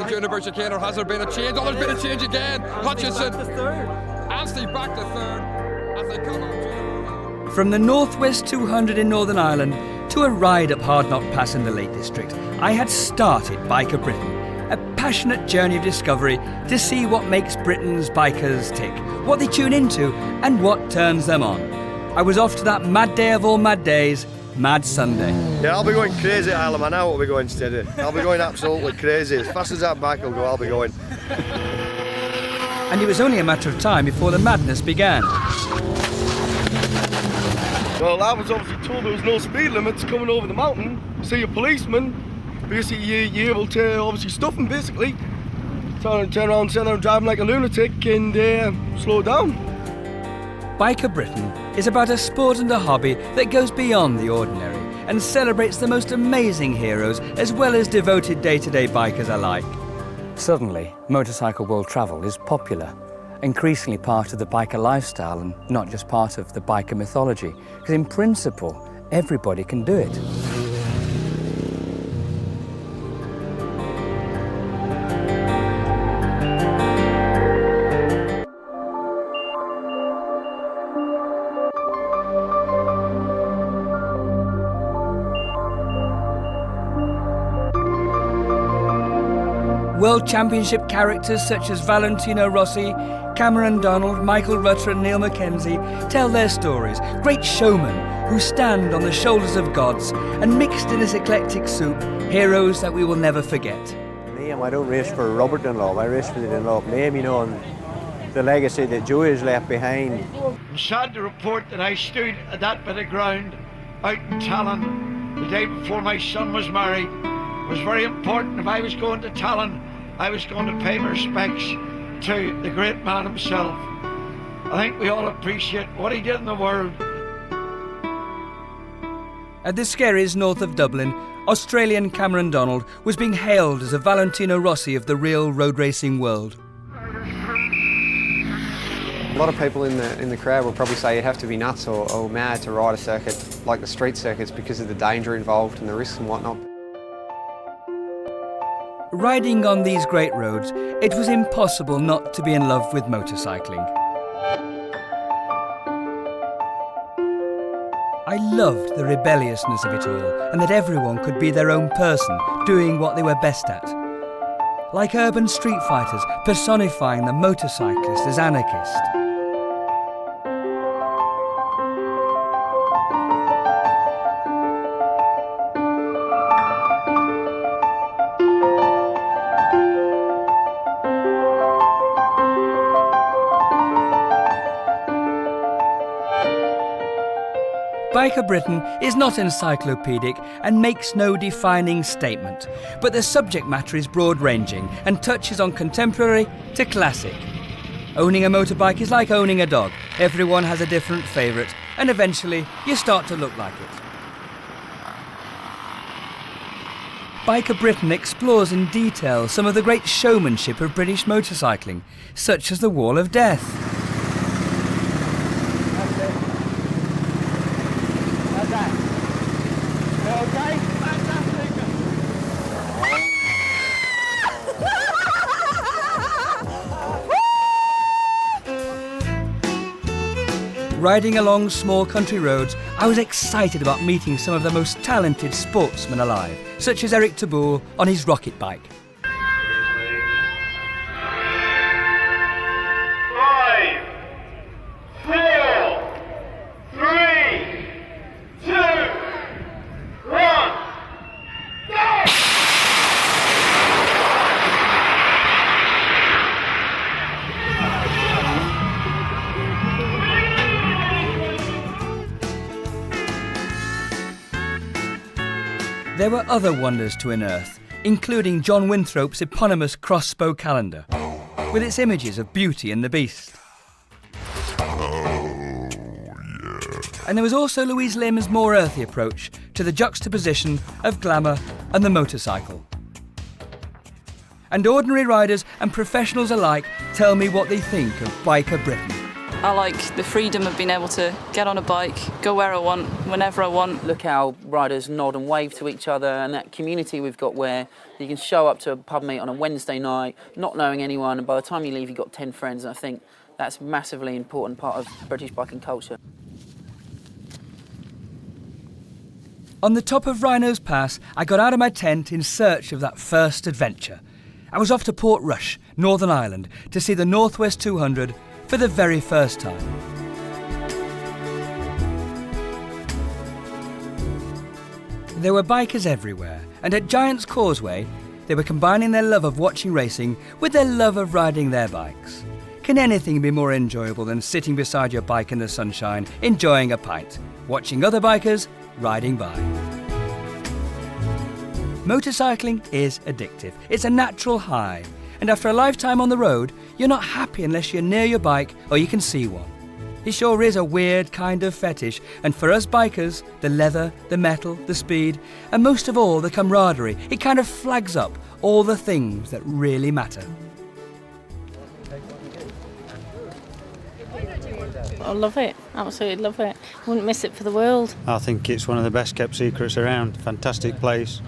Universal Chicane, has there been a change? Oh, there's been a change again. Hutchinson and Steve back to third as they come up. From the Northwest 200 in Northern Ireland to a ride up Hardknott Pass in the Lake District, I had started Biker Britain, a passionate journey of discovery to see what makes Britain's bikers tick, what they tune into and what turns them on. I was off to that mad day of all mad days, Mad Sunday. Yeah, I'll be going crazy at Ireland. I know what we're going steady. I'll be going absolutely crazy. As fast as that bike will go, I'll be going. And it was only a matter of time before the madness began. Well, I was obviously told there was no speed limits coming over the mountain. See a policeman, basically you're able to obviously stuff him basically. Turn around, say I'm driving like a lunatic and slow down. Biker Britain is about a sport and a hobby that goes beyond the ordinary and celebrates the most amazing heroes as well as devoted day-to-day bikers alike. Suddenly, motorcycle world travel is popular, increasingly part of the biker lifestyle and not just part of the biker mythology, because in principle, everybody can do it. World Championship characters such as Valentino Rossi, Cameron Donald, Michael Rutter and Neil Mackenzie tell their stories. Great showmen who stand on the shoulders of gods and mixed in this eclectic soup, heroes that we will never forget. Liam, I don't race for Robert Dunlop, I race for the Dunlop name, you know, and the legacy that Joey has left behind. I'm sad to report that I stood at that bit of ground out in Tallinn the day before my son was married. It was very important. If I was going to Tallinn, I was going to pay my respects to the great man himself. I think we all appreciate what he did in the world. At the Skerries north of Dublin, Australian Cameron Donald was being hailed as a Valentino Rossi of the real road racing world. A lot of people in the crowd will probably say you'd have to be nuts or mad to ride a circuit like the street circuits because of the danger involved and the risks and whatnot. Riding on these great roads, it was impossible not to be in love with motorcycling. I loved the rebelliousness of it all and that everyone could be their own person, doing what they were best at. Like urban street fighters personifying the motorcyclist as anarchist. Biker Britain is not encyclopedic and makes no defining statement, but the subject matter is broad-ranging and touches on contemporary to classic. Owning a motorbike is like owning a dog. Everyone has a different favourite, and eventually you start to look like it. Biker Britain explores in detail some of the great showmanship of British motorcycling, such as the Wall of Death. Riding along small country roads, I was excited about meeting some of the most talented sportsmen alive, such as Eric Taboul on his rocket bike. 5, 4, 3, 2, 1, go! There were other wonders to unearth, including John Winthrop's eponymous crossbow calendar, with its images of Beauty and the Beast. And there was also Louise Lim's more earthy approach to the juxtaposition of glamour and the motorcycle. And ordinary riders and professionals alike tell me what they think of Biker Britain. I like the freedom of being able to get on a bike, go where I want, whenever I want. Look how riders nod and wave to each other, and that community we've got where you can show up to a pub meet on a Wednesday night, not knowing anyone, and by the time you leave you've got 10 friends, and I think that's a massively important part of British biking culture. On the top of Hardknott Pass, I got out of my tent in search of that first adventure. I was off to Port Rush, Northern Ireland, to see the Northwest 200 for the very first time. There were bikers everywhere, and at Giant's Causeway, they were combining their love of watching racing with their love of riding their bikes. Can anything be more enjoyable than sitting beside your bike in the sunshine, enjoying a pint, watching other bikers riding by? Motorcycling is addictive. It's a natural high. And after a lifetime on the road, you're not happy unless you're near your bike or you can see one. It sure is a weird kind of fetish, and for us bikers, the leather, the metal, the speed, and most of all, the camaraderie, it kind of flags up all the things that really matter. I love it, absolutely love it. Wouldn't miss it for the world. I think it's one of the best kept secrets around. Fantastic place,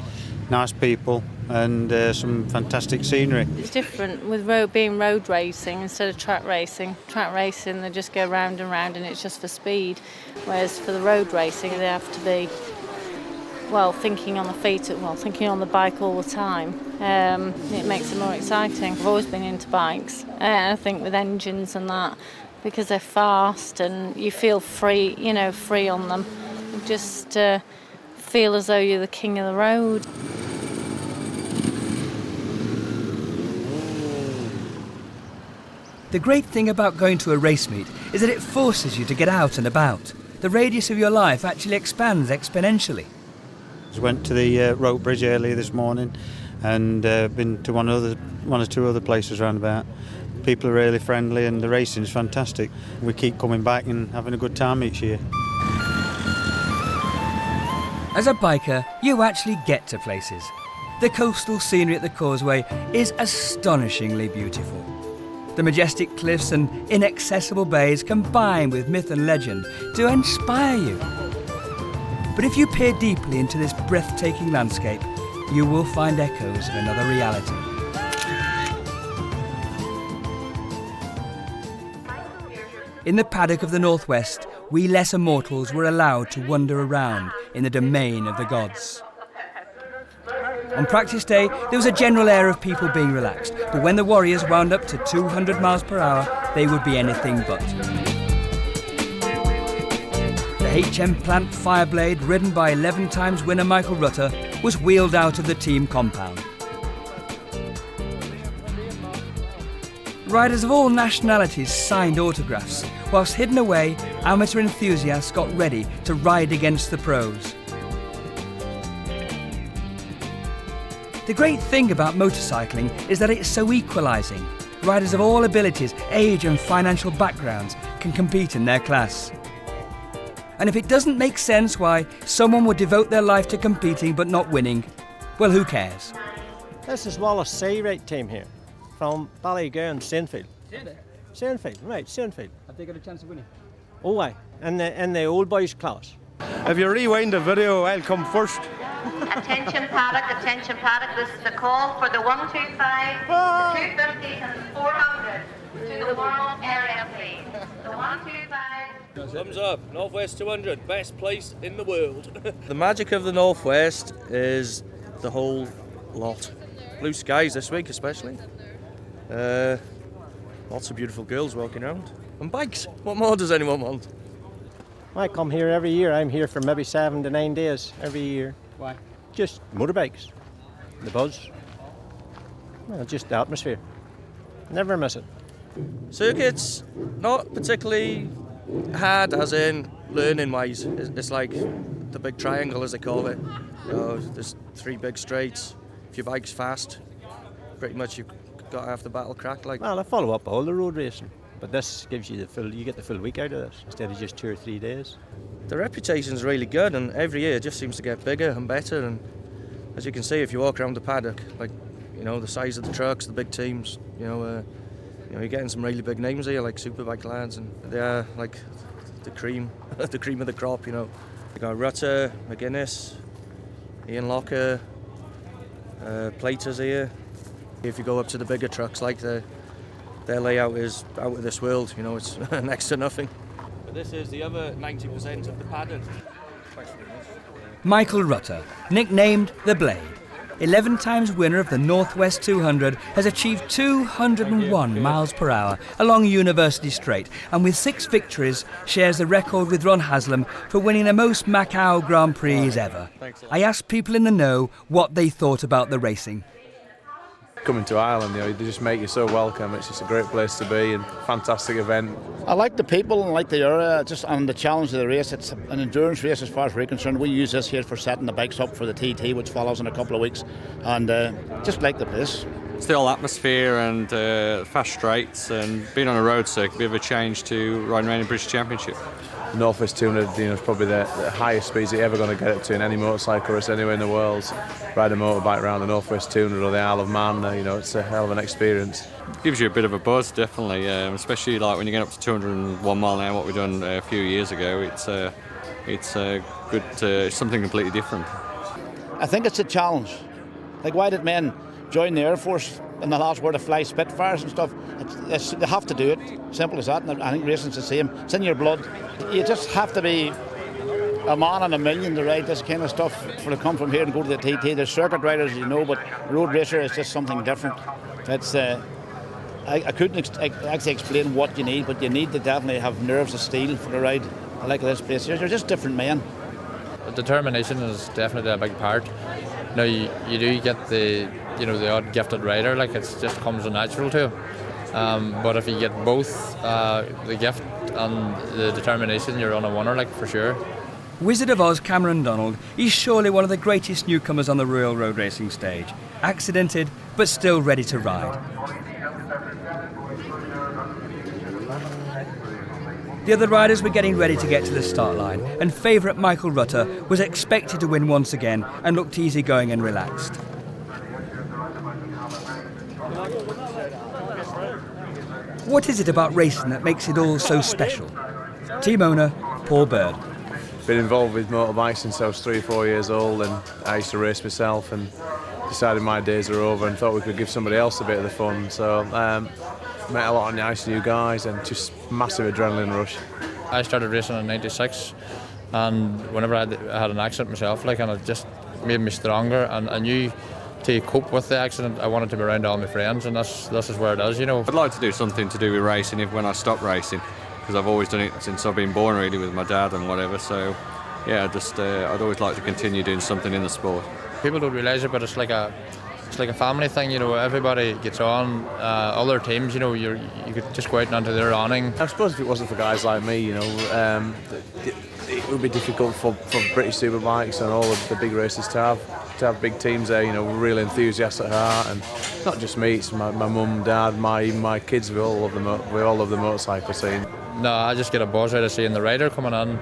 nice people, and some fantastic scenery. It's different with being road racing instead of track racing. Track racing, they just go round and round and it's just for speed. Whereas for the road racing, they have to be, well, thinking on the feet, thinking on the bike all the time. It makes it more exciting. I've always been into bikes, and I think with engines and that, because they're fast and you feel free, free on them. You just feel as though you're the king of the road. The great thing about going to a race meet is that it forces you to get out and about. The radius of your life actually expands exponentially. I went to the rope bridge earlier this morning and been to one or two other places round about. People are really friendly and the racing is fantastic. We keep coming back and having a good time each year. As a biker, you actually get to places. The coastal scenery at the Causeway is astonishingly beautiful. The majestic cliffs and inaccessible bays combine with myth and legend to inspire you. But if you peer deeply into this breathtaking landscape, you will find echoes of another reality. In the paddock of the Northwest, we lesser mortals were allowed to wander around in the domain of the gods. On practice day, there was a general air of people being relaxed, but when the warriors wound up to 200 miles per hour, they would be anything but. The HM Plant Fireblade, ridden by 11 times winner Michael Rutter, was wheeled out of the team compound. Riders of all nationalities signed autographs, whilst hidden away, amateur enthusiasts got ready to ride against the pros. The great thing about motorcycling is that it's so equalising. Riders of all abilities, age and financial backgrounds can compete in their class. And if it doesn't make sense why someone would devote their life to competing but not winning, well, who cares? This is Wallace Seawright team here, from Ballygowan, Sinfield. Sinfield, right, Sinfield. Have they got a chance of winning? Oh, aye, in the old boys class. If you rewind the video, I'll come first. Attention paddock, this is the call for the 125, the 250 and the 400 to the world area, please. The 125. Thumbs up, Northwest 200, best place in the world. The magic of the Northwest is the whole lot. Blue skies this week especially. Lots of beautiful girls walking around. And bikes, what more does anyone want? I come here every year. I'm here for maybe 7 to 9 days every year. Why? Just motorbikes, the buzz, well, just the atmosphere. Never miss it. Circuits, not particularly hard as in learning wise. It's like the big triangle as they call it. There's 3 big straights. If your bike's fast, pretty much you've got half the battle cracked. Well, I follow up all the road racing, but this gives you you get the full week out of this instead of just 2 or 3 days. The reputation's really good, and every year it just seems to get bigger and better. And as you can see, if you walk around the paddock, you know, the size of the trucks, the big teams. You know, you're getting some really big names here, like Superbike lads, and they're like the cream, the cream of the crop. You know, you got Rutter, McGuinness, Ian Locker, Platers here. If you go up to the bigger trucks, like their layout is out of this world. You know, it's next to nothing. But this is the other 90% of the padded. Michael Rutter, nicknamed The Blade, 11 times winner of the Northwest 200, has achieved 201 miles per hour along University Straight, and with 6 victories shares the record with Ron Haslam for winning the most Macau Grand Prix ever. I asked people in the know what they thought about the racing. Coming to Ireland, you know, they just make you so welcome. It's just a great place to be and fantastic event. I like the people and like the area, just and the challenge of the race. It's an endurance race as far as we're concerned. We use this here for setting the bikes up for the TT, which follows in a couple of weeks, and just like the place. Still atmosphere and fast straights, and being on a road circuit, a bit of a change to riding around the British Championship. Northwest 200, you know, is probably the highest speeds you're ever going to get it to in any motorcycle race anywhere in the world. Ride a motorbike around the Northwest 200 or the Isle of Man, you know, it's a hell of an experience. Gives you a bit of a buzz, definitely, especially like when you get up to 201 mile an hour, what we've done a few years ago. It's good, something completely different. I think it's a challenge. Like, why did men join the Air Force in the last war to fly Spitfires and stuff? They have to do it, simple as that, and I think racing's the same. It's in your blood. You just have to be a man in a million to ride this kind of stuff, for to come from here and go to the TT. There's circuit riders, you know, but road racer is just something different. It's I couldn't actually explain what you need, but you need to definitely have nerves of steel for the ride. I like this place. They're just different men. Determination is definitely a big part. Now you do get the odd gifted rider, like it just comes natural to him. But if you get both the gift and the determination, you're on a winner, like, for sure. Wizard of Oz Cameron Donald is surely one of the greatest newcomers on the Royal Road Racing stage. Accidented, but still ready to ride. The other riders were getting ready to get to the start line, and favourite Michael Rutter was expected to win once again and looked easygoing and relaxed. What is it about racing that makes it all so special? Team owner Paul Bird. Been involved with motorbikes since I was 3 or 4 years old, and I used to race myself, and decided my days are over and thought we could give somebody else a bit of the fun. So met a lot of nice new guys and just massive adrenaline rush. I started racing in '96, and whenever I had an accident myself, like, and it just made me stronger, and I knew to cope with the accident I wanted to be around all my friends, and this is where it is, you know. I'd like to do something to do with racing when I stop racing, because I've always done it since I've been born, really, with my dad and whatever. So yeah, I'd always like to continue doing something in the sport. People don't realise it, but it's like a family thing, you know. Everybody gets on. Other teams, you know, you could just go out and onto their awning. I suppose if it wasn't for guys like me, you know, it would be difficult for British Superbikes and all of the big races to have big teams there, you know, real enthusiasts at heart, and not just me, it's my mum, dad, even my kids. We all love the motorcycle scene. No, I just get a buzz out of seeing the rider coming in,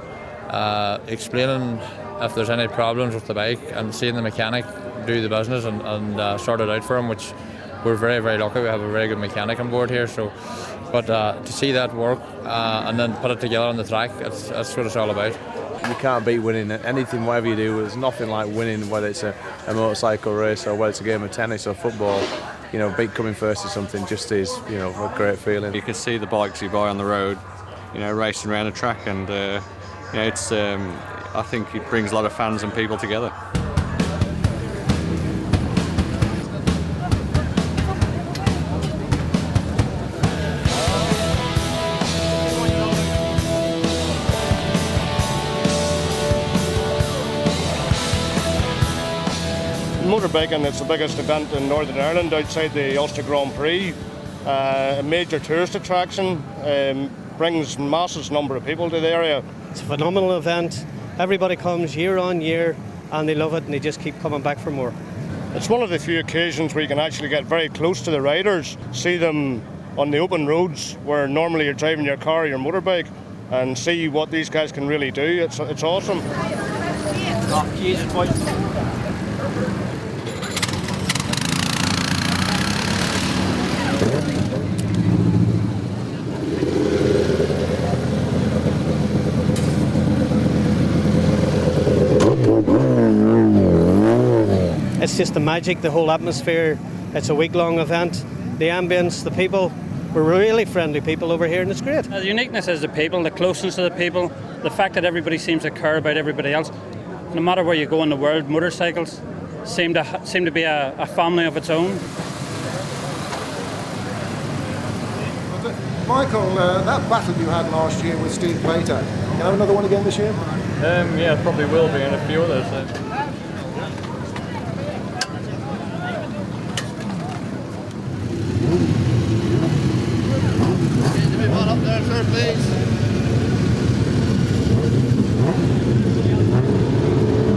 explaining if there's any problems with the bike, and seeing the mechanic do the business and sort it out for him, which we're very, very lucky. We have a very good mechanic on board here. So, but to see that work and then put it together on the track, that's what it's all about. You can't beat winning anything, whatever you do. There's nothing like winning, whether it's a motorcycle race or whether it's a game of tennis or football. You know, coming first is something just is, you know, a great feeling. You can see the bikes you buy on the road, you know, racing around a track, and you know, it's I think it brings a lot of fans and people together. Motorbiking, it's the biggest event in Northern Ireland outside the Ulster Grand Prix. A major tourist attraction, brings massive number of people to the area. It's a phenomenal event. Everybody comes year on year and they love it, and they just keep coming back for more. It's one of the few occasions where you can actually get very close to the riders, see them on the open roads where normally you're driving your car or your motorbike, and see what these guys can really do. It's awesome. It's just the magic, the whole atmosphere. It's a week-long event. The ambience, the people. We're really friendly people over here, and it's great. The uniqueness is the people, the closeness to the people, the fact that everybody seems to care about everybody else. No matter where you go in the world, motorcycles seem to be a family of its own. Michael, that battle you had last year with Steve Plater, can you have another one again this year? Yeah, probably will be, and a few others. Up there, sir, please.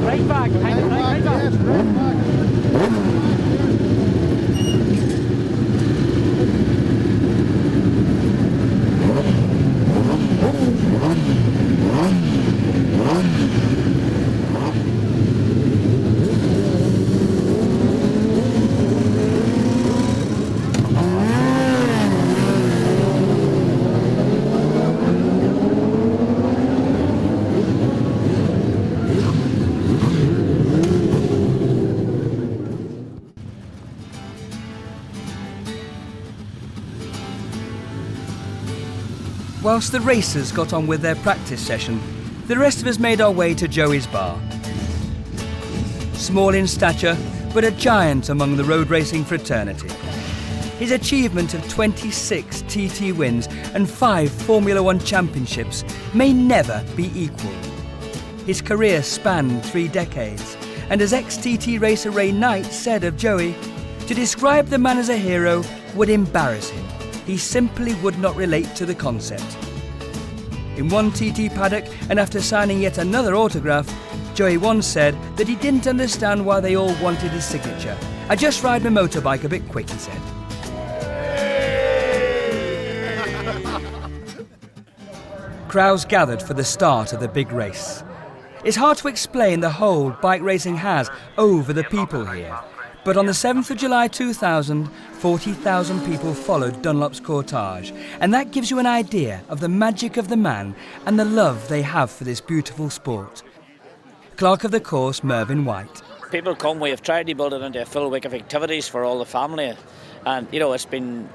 Right back, right back. Whilst the racers got on with their practice session, the rest of us made our way to Joey's bar. Small in stature, but a giant among the road racing fraternity. His achievement of 26 TT wins and 5 Formula One championships may never be equalled. His career spanned 3 decades, and as ex-TT racer Ray Knight said of Joey, to describe the man as a hero would embarrass him. He simply would not relate to the concept. In one TT paddock, and after signing yet another autograph, Joey once said that he didn't understand why they all wanted his signature. "I just ride my motorbike a bit quick," he said. Crowds gathered for the start of the big race. It's hard to explain the hold bike racing has over the people here. But on the 7th of July 2000, 40,000 people followed Dunlop's cortege, and that gives you an idea of the magic of the man and the love they have for this beautiful sport. Clerk of the course, Mervyn White. People come, we have tried to build it into a full week of activities for all the family, and it's been,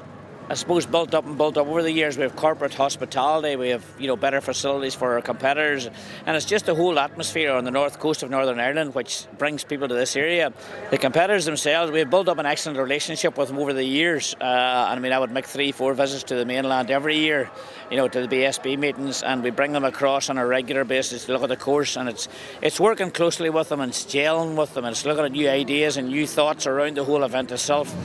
I suppose, built up over the years. We have corporate hospitality, we have better facilities for our competitors, and it's just the whole atmosphere on the north coast of Northern Ireland which brings people to this area. The competitors themselves, we have built up an excellent relationship with them over the years, and I would make 3-4 visits to the mainland every year, to the BSB meetings, and we bring them across on a regular basis to look at the course, and it's working closely with them and it's gelling with them, and it's looking at new ideas and new thoughts around the whole event itself.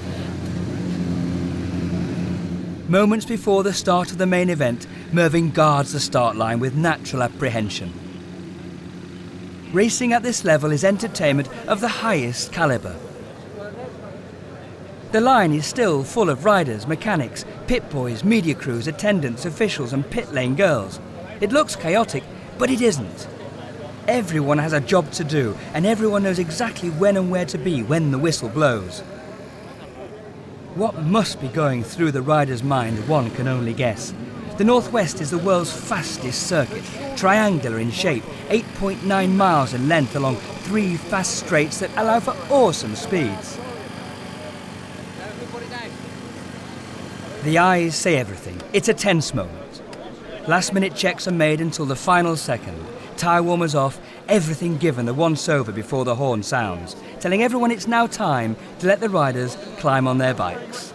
Moments before the start of the main event, Mervyn guards the start line with natural apprehension. Racing at this level is entertainment of the highest calibre. The line is still full of riders, mechanics, pit boys, media crews, attendants, officials and pit lane girls. It looks chaotic, but it isn't. Everyone has a job to do, and everyone knows exactly when and where to be when the whistle blows. What must be going through the rider's mind, one can only guess. The Northwest is the world's fastest circuit, triangular in shape, 8.9 miles in length along 3 fast straights that allow for awesome speeds. The eyes say everything. It's a tense moment. Last-minute checks are made until the final second. Tyre warmers off, everything given the once-over before the horn sounds, telling everyone it's now time to let the riders climb on their bikes.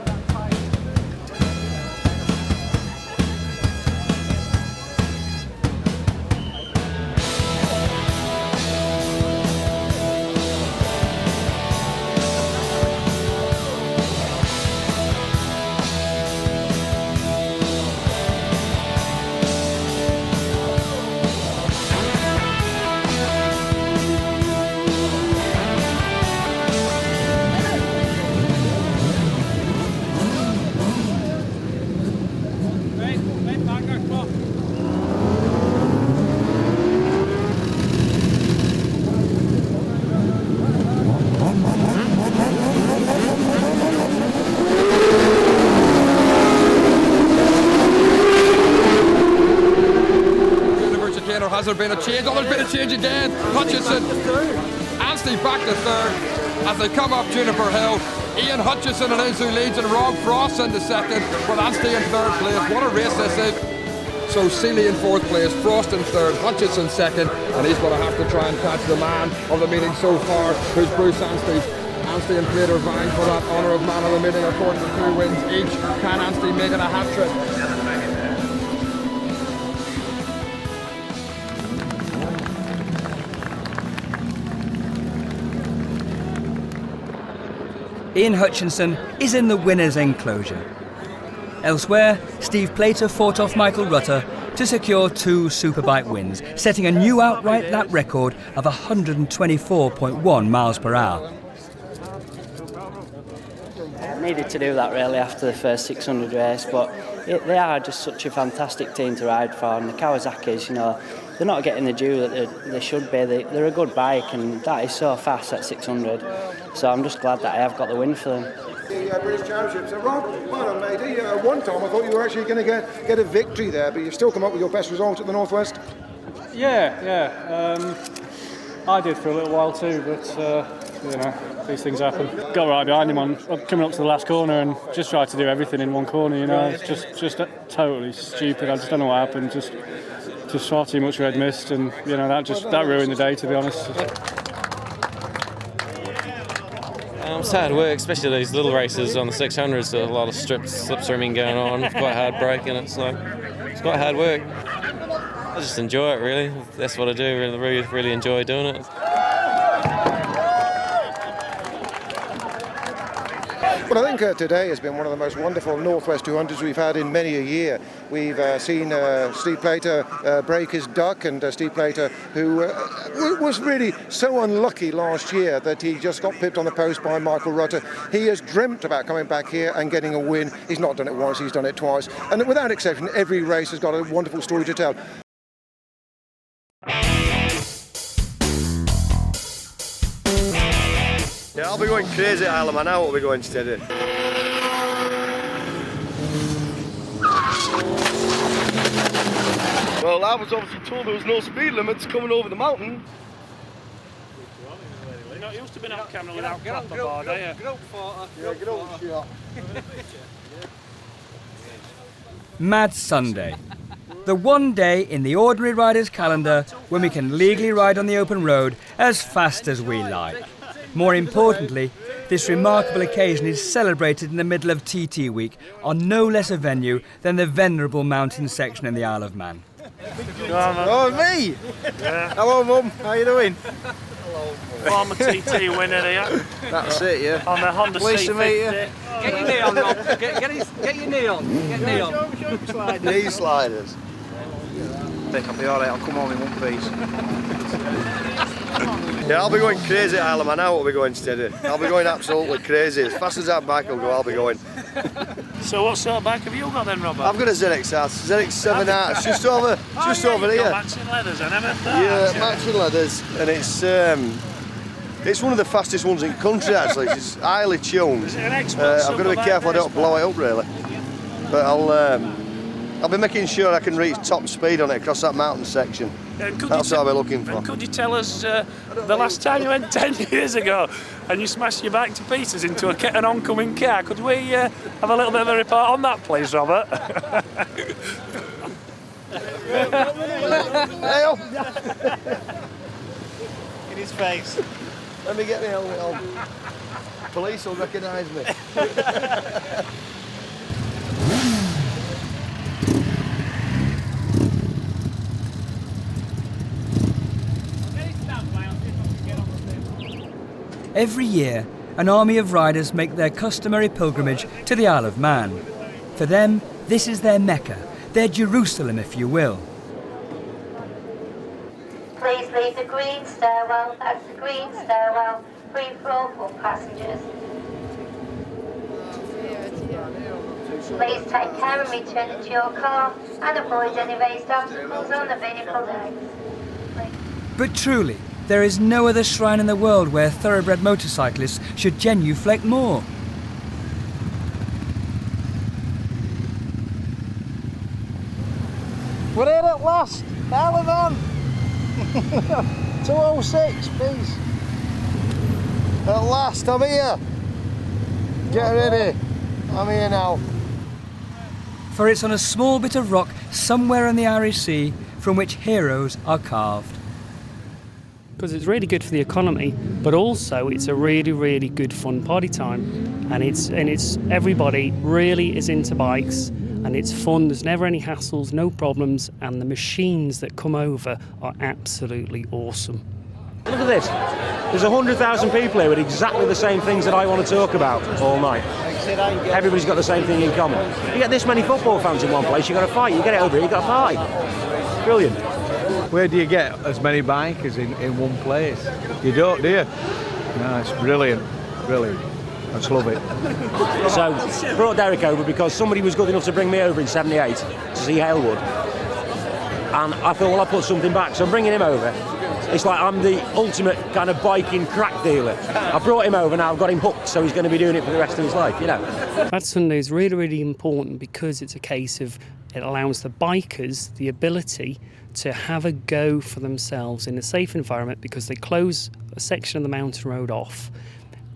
Has there been a change? Oh, there's been a change again. Hutchinson. Anstey back to third. as they come up Juniper Hill. Ian Hutchison it is who leads, and Rob Frost in the second, with Anstey in third place. What a race this is. So Seeley in fourth place, Frost in third, Hutchison second, and he's going to have to try and catch the man of the meeting so far, who's Bruce Anstey. Anstey and Plater vying for that honour of man of the meeting, according to 2 wins each. Can Anstey make it a hat-trick? Ian Hutchinson is in the winner's enclosure. Elsewhere, Steve Plater fought off Michael Rutter to secure 2 Superbike wins, setting a new outright lap record of 124.1 miles per hour. Needed to do that really after the first 600 race, but they are just such a fantastic team to ride for, and the Kawasaki's, you know, they're not getting the due that they should be. They're a good bike, and that is so fast at 600, so I'm just glad that I have got the win for them. The British Championships. Rob, well done, matey. One time I thought you were actually going to get a victory there, but you've still come up with your best result at the Northwest. Yeah. I did for a little while too, but you know, these things happen. Got right behind him on coming up to the last corner and just tried to do everything in one corner. You know, it's just totally stupid. I just don't know what happened. Just far too much red mist, and you know that ruined the day, to be honest. It's hard work, especially these little races on the 600s. So a lot of slip swimming going on. It's quite hard braking. It's quite hard work. I just enjoy it really. That's what I do. Really enjoy doing it. Well, I think today has been one of the most wonderful Northwest 200s we've had in many a year. We've seen Steve Plater break his duck, and Steve Plater, who was really so unlucky last year that he just got pipped on the post by Michael Rutter. He has dreamt about coming back here and getting a win. He's not done it once, he's done it twice. And without exception, every race has got a wonderful story to tell. Yeah, I'll be going crazy at Isle of Man. Now will be going steady. Well, I was obviously told there was no speed limits coming over the mountain. You're not used to being on camera without proper board, are you? Get out, shot. Mad Sunday. The one day in the ordinary rider's calendar when we can legally ride on the open road as fast as we like. More importantly, this remarkable occasion is celebrated in the middle of TT Week on no less a venue than the venerable mountain section in the Isle of Man. Oh, me? Yeah. Hello, Mum. How you doing? Former TT winner here. That's it, yeah. On the Honda Pleased to meet you. C50. Get your knee on, Rob. Get your knee on. Get knee on. Knee sliders. I think I'll be alright. I'll come home in one piece. Yeah, I'll be going crazy at Isle of Man. Now will be going steady. I'll be going absolutely crazy. As fast as that bike will go, I'll be going. So what sort of bike have you got then, Robert? I've got a ZX7R. It's just over here. Matching leathers and everything. Yeah, matching leathers, and it's one of the fastest ones in the country actually. It's highly tuned. Is it an expert I've got to be careful I don't blow it up really. But I'll be making sure I can reach top speed on it across that mountain section. That's what I'll be looking for. And could you tell us the last time you went 10 years ago and you smashed your bike to pieces into an oncoming car? Could we have a little bit of a report on that, please, Robert? In his face. Let me get my helmet on. Police will recognise me. Every year, an army of riders make their customary pilgrimage to the Isle of Man. For them, this is their Mecca, their Jerusalem, if you will. Please leave the green stairwell. That's the green stairwell. Free for all for passengers. Please take care and return it to your car and avoid any raised obstacles on the vehicle legs. But truly, there is no other shrine in the world where thoroughbred motorcyclists should genuflect more. We're here at last. Isle of Man. 206, please. At last, I'm here. Get ready. I'm here now. For it's on a small bit of rock somewhere in the Irish Sea from which heroes are carved. Because it's really good for the economy, but also it's a really, really good fun party time, and it's everybody really is into bikes, and it's fun. There's never any hassles, no problems, and the machines that come over are absolutely awesome. Look at this. There's 100,000 people here with exactly the same things that I want to talk about all night. Everybody's got the same thing in common. You get this many football fans in one place, you've got to fight. You get it over here, you've got to fight. Brilliant. Where do you get as many bikers in one place? You don't, do you? No, it's brilliant, brilliant. I just love it. So, brought Derek over because somebody was good enough to bring me over in '78 to see Halewood. And I thought, well, I'll put something back, so I'm bringing him over. It's like I'm the ultimate kind of biking crack dealer. I brought him over, now I've got him hooked, so he's going to be doing it for the rest of his life, you know. That Sunday is really, really important because it's a case of it allows the bikers the ability to have a go for themselves in a safe environment, because they close a section of the mountain road off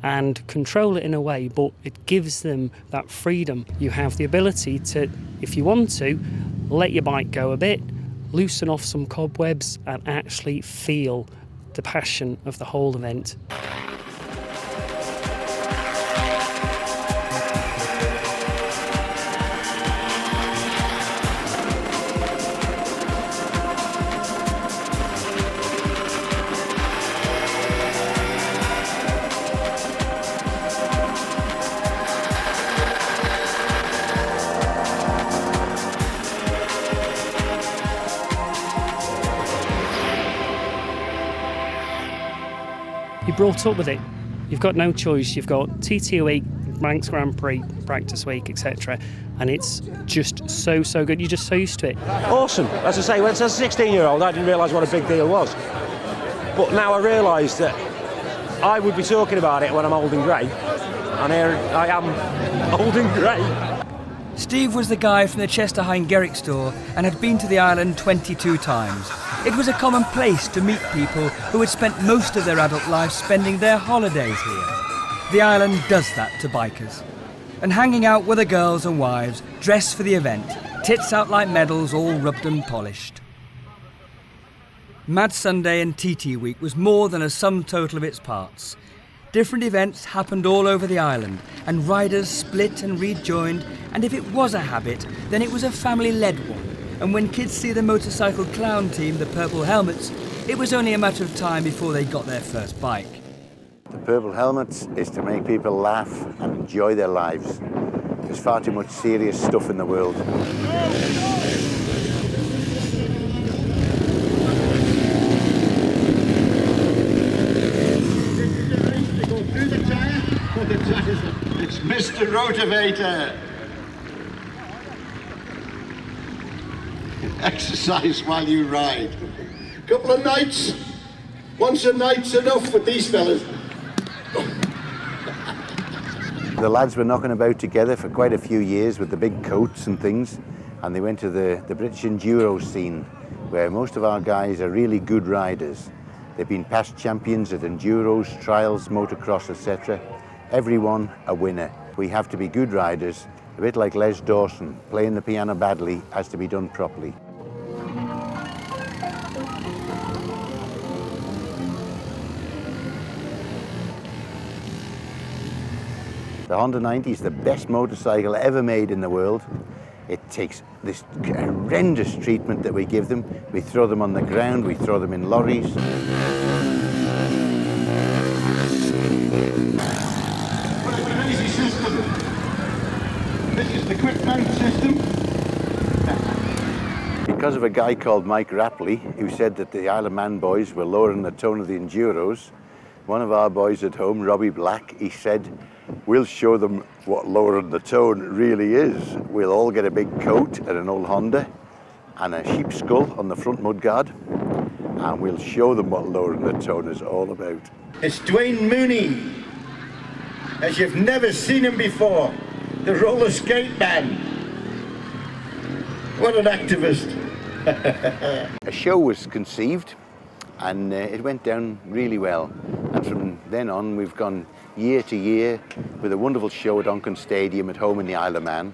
and control it in a way, but it gives them that freedom. You have the ability to, if you want to, let your bike go a bit, loosen off some cobwebs and actually feel the passion of the whole event. You're brought up with it. You've got no choice. You've got TT week, Manx Grand Prix, practice week, etc. And it's just so good. You're just so used to it. Awesome. As I say, when I was a 16-year-old, I didn't realise what a big deal was. But now I realise that I would be talking about it when I'm old and grey. And here I am, old and grey. Steve was the guy from the Chester Garrick store and had been to the island 22 times. It was a common place to meet people who had spent most of their adult lives spending their holidays here. The island does that to bikers. And hanging out with the girls and wives, dressed for the event, tits out like medals, all rubbed and polished. Mad Sunday and TT Week was more than a sum total of its parts. Different events happened all over the island, and riders split and rejoined, and if it was a habit, then it was a family-led one. And when kids see the motorcycle clown team, the Purple Helmets, it was only a matter of time before they got their first bike. The Purple Helmets is to make people laugh and enjoy their lives. There's far too much serious stuff in the world. It's Mr. Rotivator. Exercise while you ride. Couple of nights. Once a night's enough with these fellas. The lads were knocking about together for quite a few years with the big coats and things, and they went to the British Enduro scene, where most of our guys are really good riders. They've been past champions at Enduros, trials, motocross, etc. Everyone a winner. We have to be good riders, a bit like Les Dawson. Playing the piano badly has to be done properly. The Honda 90 is the best motorcycle ever made in the world. It takes this horrendous treatment that we give them. We throw them on the ground, we throw them in lorries. Crazy system. This is the quick mount system. Because of a guy called Mike Rapley, who said that the Isle of Man boys were lowering the tone of the Enduros, one of our boys at home, Robbie Black, he said, "We'll show them what lowering the tone really is. We'll all get a big coat and an old Honda and a sheep skull on the front mudguard, and we'll show them what lowering the tone is all about." It's Dwayne Mooney, as you've never seen him before, the roller skate man. What an activist. A show was conceived, and it went down really well. And from then on, we've gone year to year with a wonderful show at Onchan Stadium at home in the Isle of Man.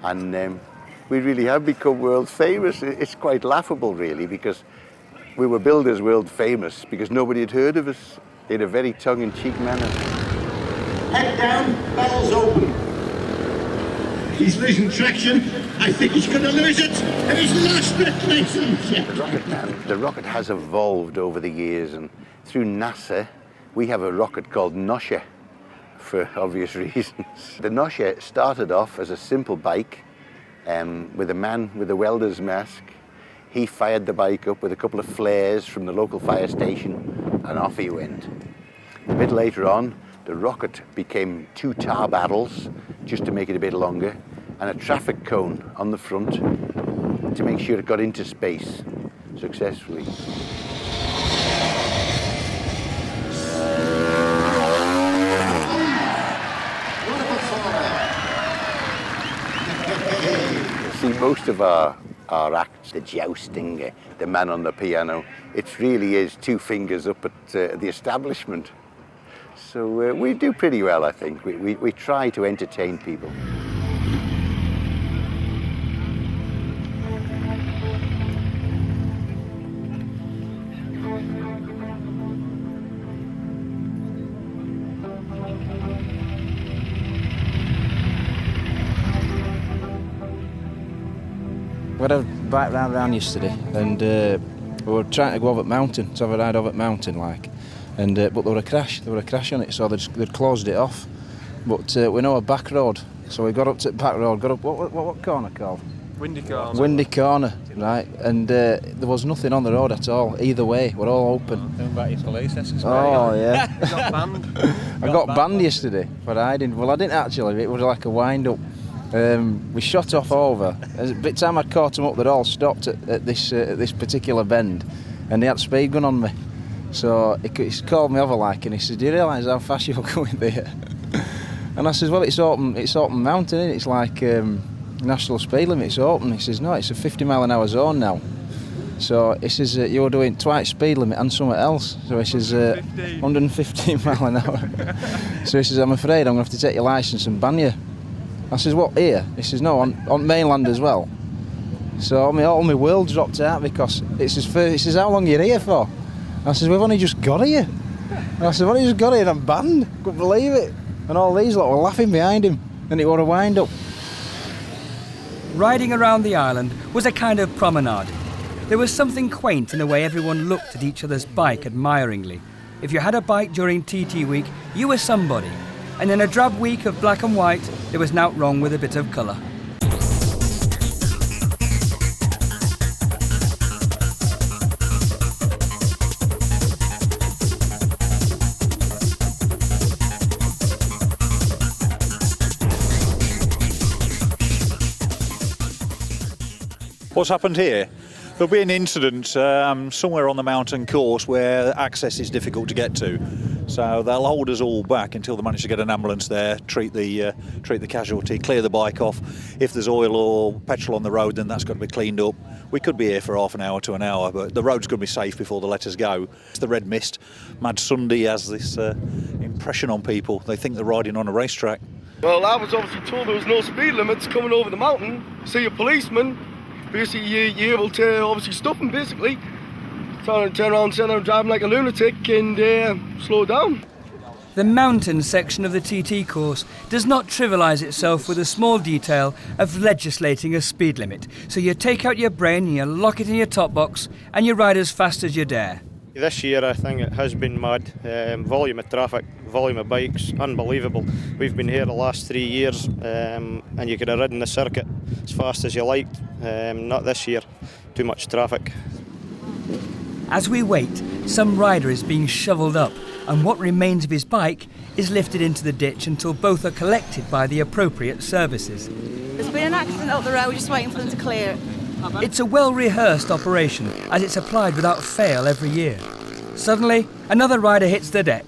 And we really have become world famous. It's quite laughable, really, because we were billed as world famous because nobody had heard of us in a very tongue-in-cheek manner. Head down, barrels open. He's losing traction. I think he's going to lose it. And he's lost it, ladies and gentlemen. The rocket has evolved over the years, and through NASA, we have a rocket called Nosha, for obvious reasons. The Nosha started off as a simple bike with a man with a welder's mask. He fired the bike up with a couple of flares from the local fire station, and off he went. A bit later on, the rocket became 2 tar barrels, just to make it a bit longer, and a traffic cone on the front to make sure it got into space successfully. See, most of our acts, the jousting, the man on the piano, it really is 2 fingers up at the establishment. So we do pretty well, I think. We try to entertain people. We had a bike round yesterday, and we were trying to go over the mountain, to have a ride over the mountain, like. And but there was a crash on it, so they'd closed it off. But we know a back road, so we got up to the back road, got up, what corner called? Windy Corner. Windy Corner, right, and there was nothing on the road at all, either way, we're all open. Going back to your police, Oh, yeah. You got banned. I got banned yesterday for riding. Well, I didn't actually, it was like a wind-up. We shot off over. By the time I caught them up, they'd all stopped at this particular bend, and they had speed gun on me. So he called me over like, and he said, "Do you realise how fast you're going there?" And I says, "Well, it's open mountain, isn't it? It's like national speed limit. It's open." He says, "No, it's a 50-mile-an-hour zone now." So he says, "You're doing twice speed limit and something else." So he says, 115 mile an hour. So he says, "I'm afraid I'm going to have to take your licence and ban you." I says, "What, here?" He says, "No, on mainland as well." So all my world dropped out because he says, "How long are you here for?" I says, "We've only just got here." And I said, "We've only just got here and I'm banned." Couldn't believe it. And all these lot were laughing behind him, and it was a wind-up. Riding around the island was a kind of promenade. There was something quaint in the way everyone looked at each other's bike admiringly. If you had a bike during TT week, you were somebody. And in a drab week of black and white, there was naught wrong with a bit of colour. What's happened here? There'll be an incident somewhere on the mountain course where access is difficult to get to. So they'll hold us all back until they manage to get an ambulance there, treat the casualty, clear the bike off. If there's oil or petrol on the road, then that's got to be cleaned up. We could be here for half an hour to an hour, but the road's going to be safe before they let us go. It's the red mist. Mad Sunday has this impression on people. They think they're riding on a racetrack. Well, I was obviously told there was no speed limits coming over the mountain. See a policeman. Basically, you're able to obviously stop them, basically. Turn around, center, driving like a lunatic and slow down. The mountain section of the TT course does not trivialise itself with the small detail of legislating a speed limit. So you take out your brain and you lock it in your top box and you ride as fast as you dare. This year I think it has been mad. Volume of traffic, volume of bikes, unbelievable. We've been here the last 3 years and you could have ridden the circuit as fast as you liked. Not this year, too much traffic. As we wait, some rider is being shovelled up and what remains of his bike is lifted into the ditch until both are collected by the appropriate services. There's been an accident up the road, we're just waiting for them to clear it. It's a well-rehearsed operation as it's applied without fail every year. Suddenly, another rider hits the deck.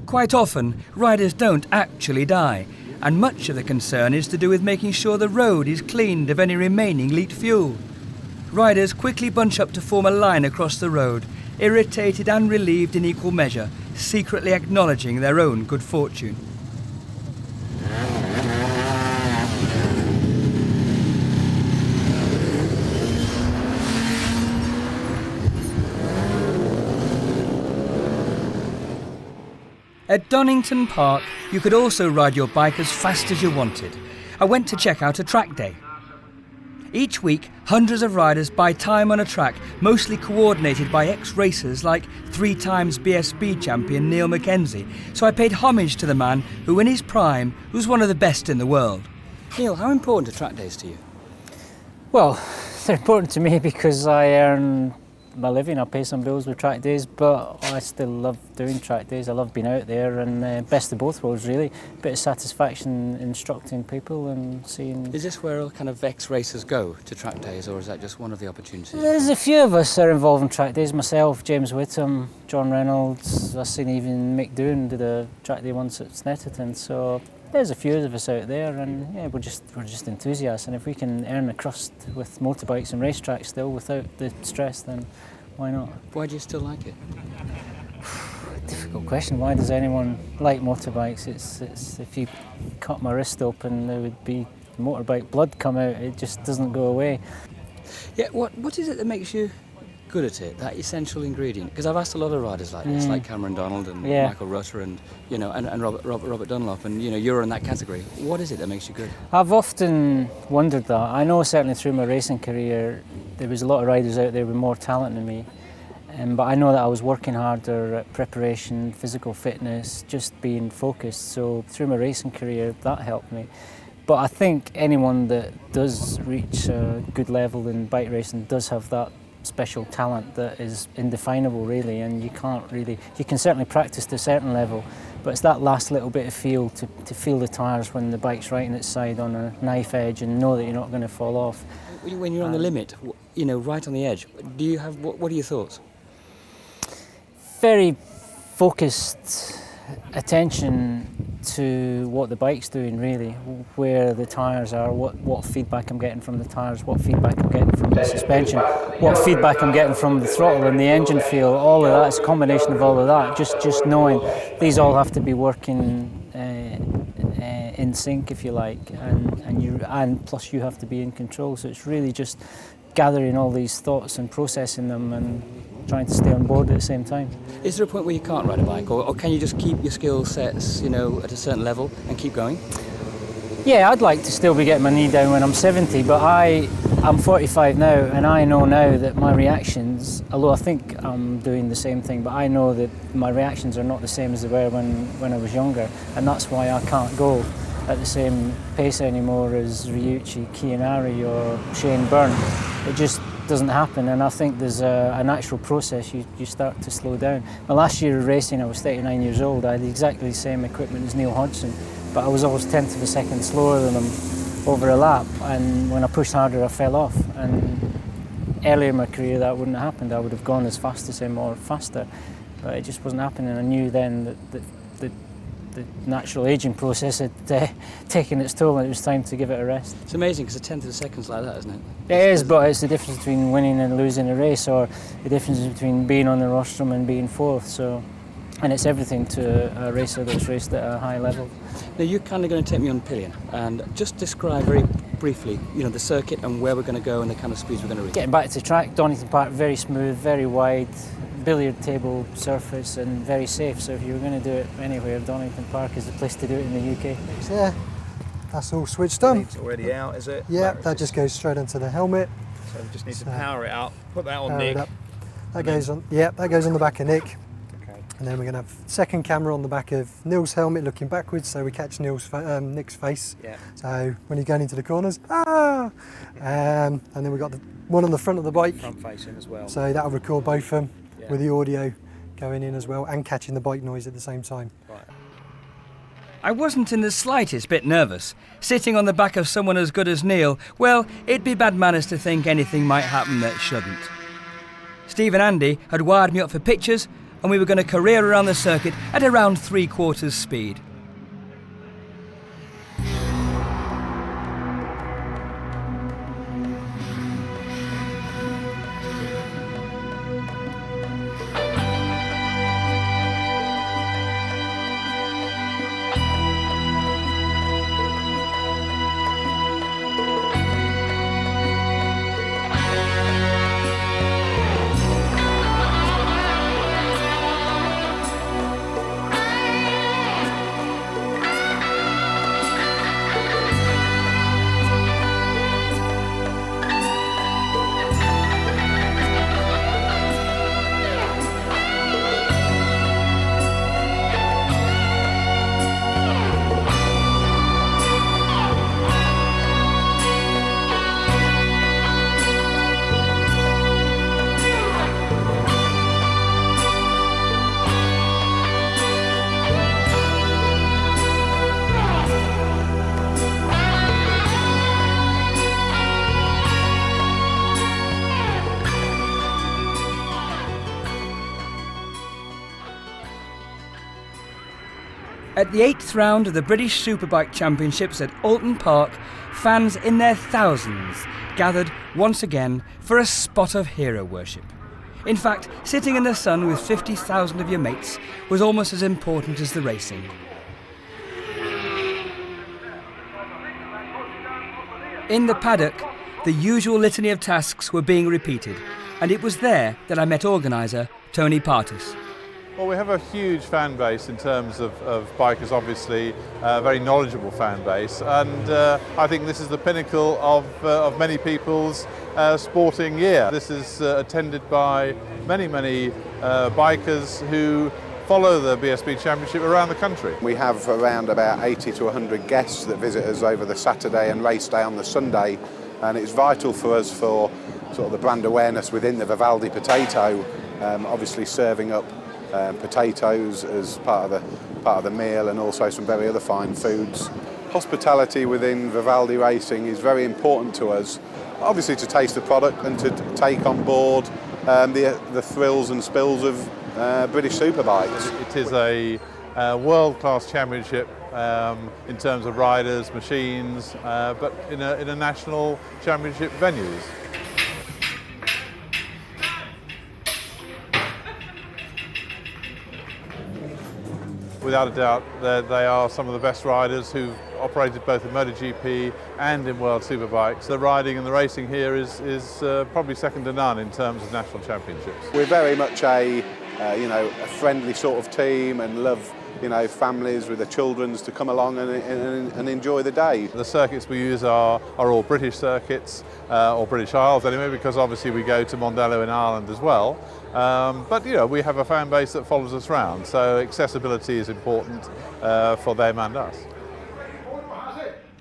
Quite often, riders don't actually die, and much of the concern is to do with making sure the road is cleaned of any remaining leaked fuel. riders quickly bunch up to form a line across the road, irritated and relieved in equal measure, secretly acknowledging their own good fortune. At Donington Park, you could also ride your bike as fast as you wanted. I went to check out a track day. Each week, hundreds of riders buy time on a track, mostly coordinated by ex-racers like 3 times BSB champion Neil Mackenzie. So I paid homage to the man who, in his prime, was one of the best in the world. Neil, how important are track days to you? Well, they're important to me because I earn my living. I pay some bills with track days, but I still love doing track days. I love being out there, and best of both worlds really. A bit of satisfaction instructing people and seeing... Is this where all kind of ex-racers go, to track days, or is that just one of the opportunities? There's a few of us that are involved in track days. Myself, James Whittam, John Reynolds. I've seen even Mick Doohan did a track day once at Snetterton. So there's a few of us out there, and yeah, we're just enthusiasts. And if we can earn a crust with motorbikes and racetracks still without the stress, then why not? Why do you still like it? Difficult question. Why does anyone like motorbikes? It's if you cut my wrist open, there would be motorbike blood come out. It just doesn't go away. Yeah, what is it that makes you good at it? That essential ingredient? Because I've asked a lot of riders like this, like Cameron Donald and Michael Rutter and and Robert Dunlop, and you're in that category. What is it that makes you good? I've often wondered that. I know certainly through my racing career there was a lot of riders out there with more talent than me, but I know that I was working harder at preparation, physical fitness, just being focused. So through my racing career that helped me. But I think anyone that does reach a good level in bike racing does have that special talent that is indefinable really, and you can certainly practice to a certain level, but it's that last little bit of feel to feel the tyres when the bike's right in its side on a knife edge and know that you're not going to fall off. When you're on the limit, right on the edge, do you have what are your thoughts? Very focused attention to what the bike's doing really, where the tyres are, what feedback I'm getting from the tyres, what feedback I'm getting from the suspension, what feedback I'm getting from the throttle and the engine feel. All of that, it's a combination of all of that, just knowing these all have to be working in sync, if you like, and plus you have to be in control. So it's really just gathering all these thoughts and processing them and trying to stay on board at the same time. Is there a point where you can't ride a bike, or can you just keep your skill sets, at a certain level and keep going? Yeah, I'd like to still be getting my knee down when I'm 70, but I'm 45 now, and I know now that my reactions, although I think I'm doing the same thing, but I know that my reactions are not the same as they were when I was younger, and that's why I can't go at the same pace anymore as Ryuichi Kiyanari or Shane Byrne. It just doesn't happen, and I think there's a natural process. You start to slow down. My last year of racing, I was 39 years old. I had exactly the same equipment as Neil Hodgson, but I was always 1/10 of a second slower than him over a lap, and when I pushed harder I fell off, and earlier in my career that wouldn't have happened. I would have gone as fast as him or faster, but it just wasn't happening. I knew then that the natural ageing process had taken its toll, and it was time to give it a rest. It's amazing because 1/10 of a second's like that, isn't it? It is, but it's the difference between winning and losing a race, or the difference between being on the rostrum and being fourth. So, and it's everything to a racer that's raced at a high level. Now you're kind of going to take me on pillion and just describe very briefly, the circuit and where we're going to go and the kind of speeds we're going to reach. Getting back to the track, Donington Park, very smooth, very wide, billiard table surface and very safe. So if you were going to do it anywhere, Donington Park is the place to do it in the UK. Yeah, that's all switched on. It's already out, is it? Yeah, that just goes straight into the helmet. So we just need to power it up, put that on Nick. That goes on. Yeah, that goes on the back of Nick. And then we're going to have second camera on the back of Neil's helmet looking backwards, so we catch Nick's face. Yeah. So when he's going into the corners, and then we've got the one on the front of the bike. Front facing as well. So that'll record both of them with the audio going in as well and catching the bike noise at the same time. Right. I wasn't in the slightest bit nervous. Sitting on the back of someone as good as Neil, well, it'd be bad manners to think anything might happen that shouldn't. Steve and Andy had wired me up for pictures, and we were going to career around the circuit at around 3/4 speed. At the 8th round of the British Superbike Championships at Alton Park, fans in their thousands gathered once again for a spot of hero worship. In fact, sitting in the sun with 50,000 of your mates was almost as important as the racing. In the paddock, the usual litany of tasks were being repeated, and it was there that I met organiser Tony Partis. Well, we have a huge fan base in terms of bikers, obviously, a very knowledgeable fan base, and I think this is the pinnacle of many people's sporting year. This is attended by many bikers who follow the BSB Championship around the country. We have around about 80 to 100 guests that visit us over the Saturday and race day on the Sunday, and it's vital for us for sort of the brand awareness within the Vivaldi potato, obviously serving up potatoes as part of the meal, and also some very other fine foods. Hospitality within Vivaldi racing is very important to us, obviously to taste the product and to take on board the thrills and spills of British Superbikes. It is a world-class championship in terms of riders, machines, but in a national championship venues. Without a doubt, they are some of the best riders who've operated both in MotoGP and in World Superbikes. The riding and the racing here is probably second to none in terms of national championships. We're very much a friendly sort of team, and love families with their children to come along and enjoy the day. The circuits we use are all British circuits, or British Isles anyway, because obviously we go to Mondello in Ireland as well. But we have a fan base that follows us around, so accessibility is important for them and us.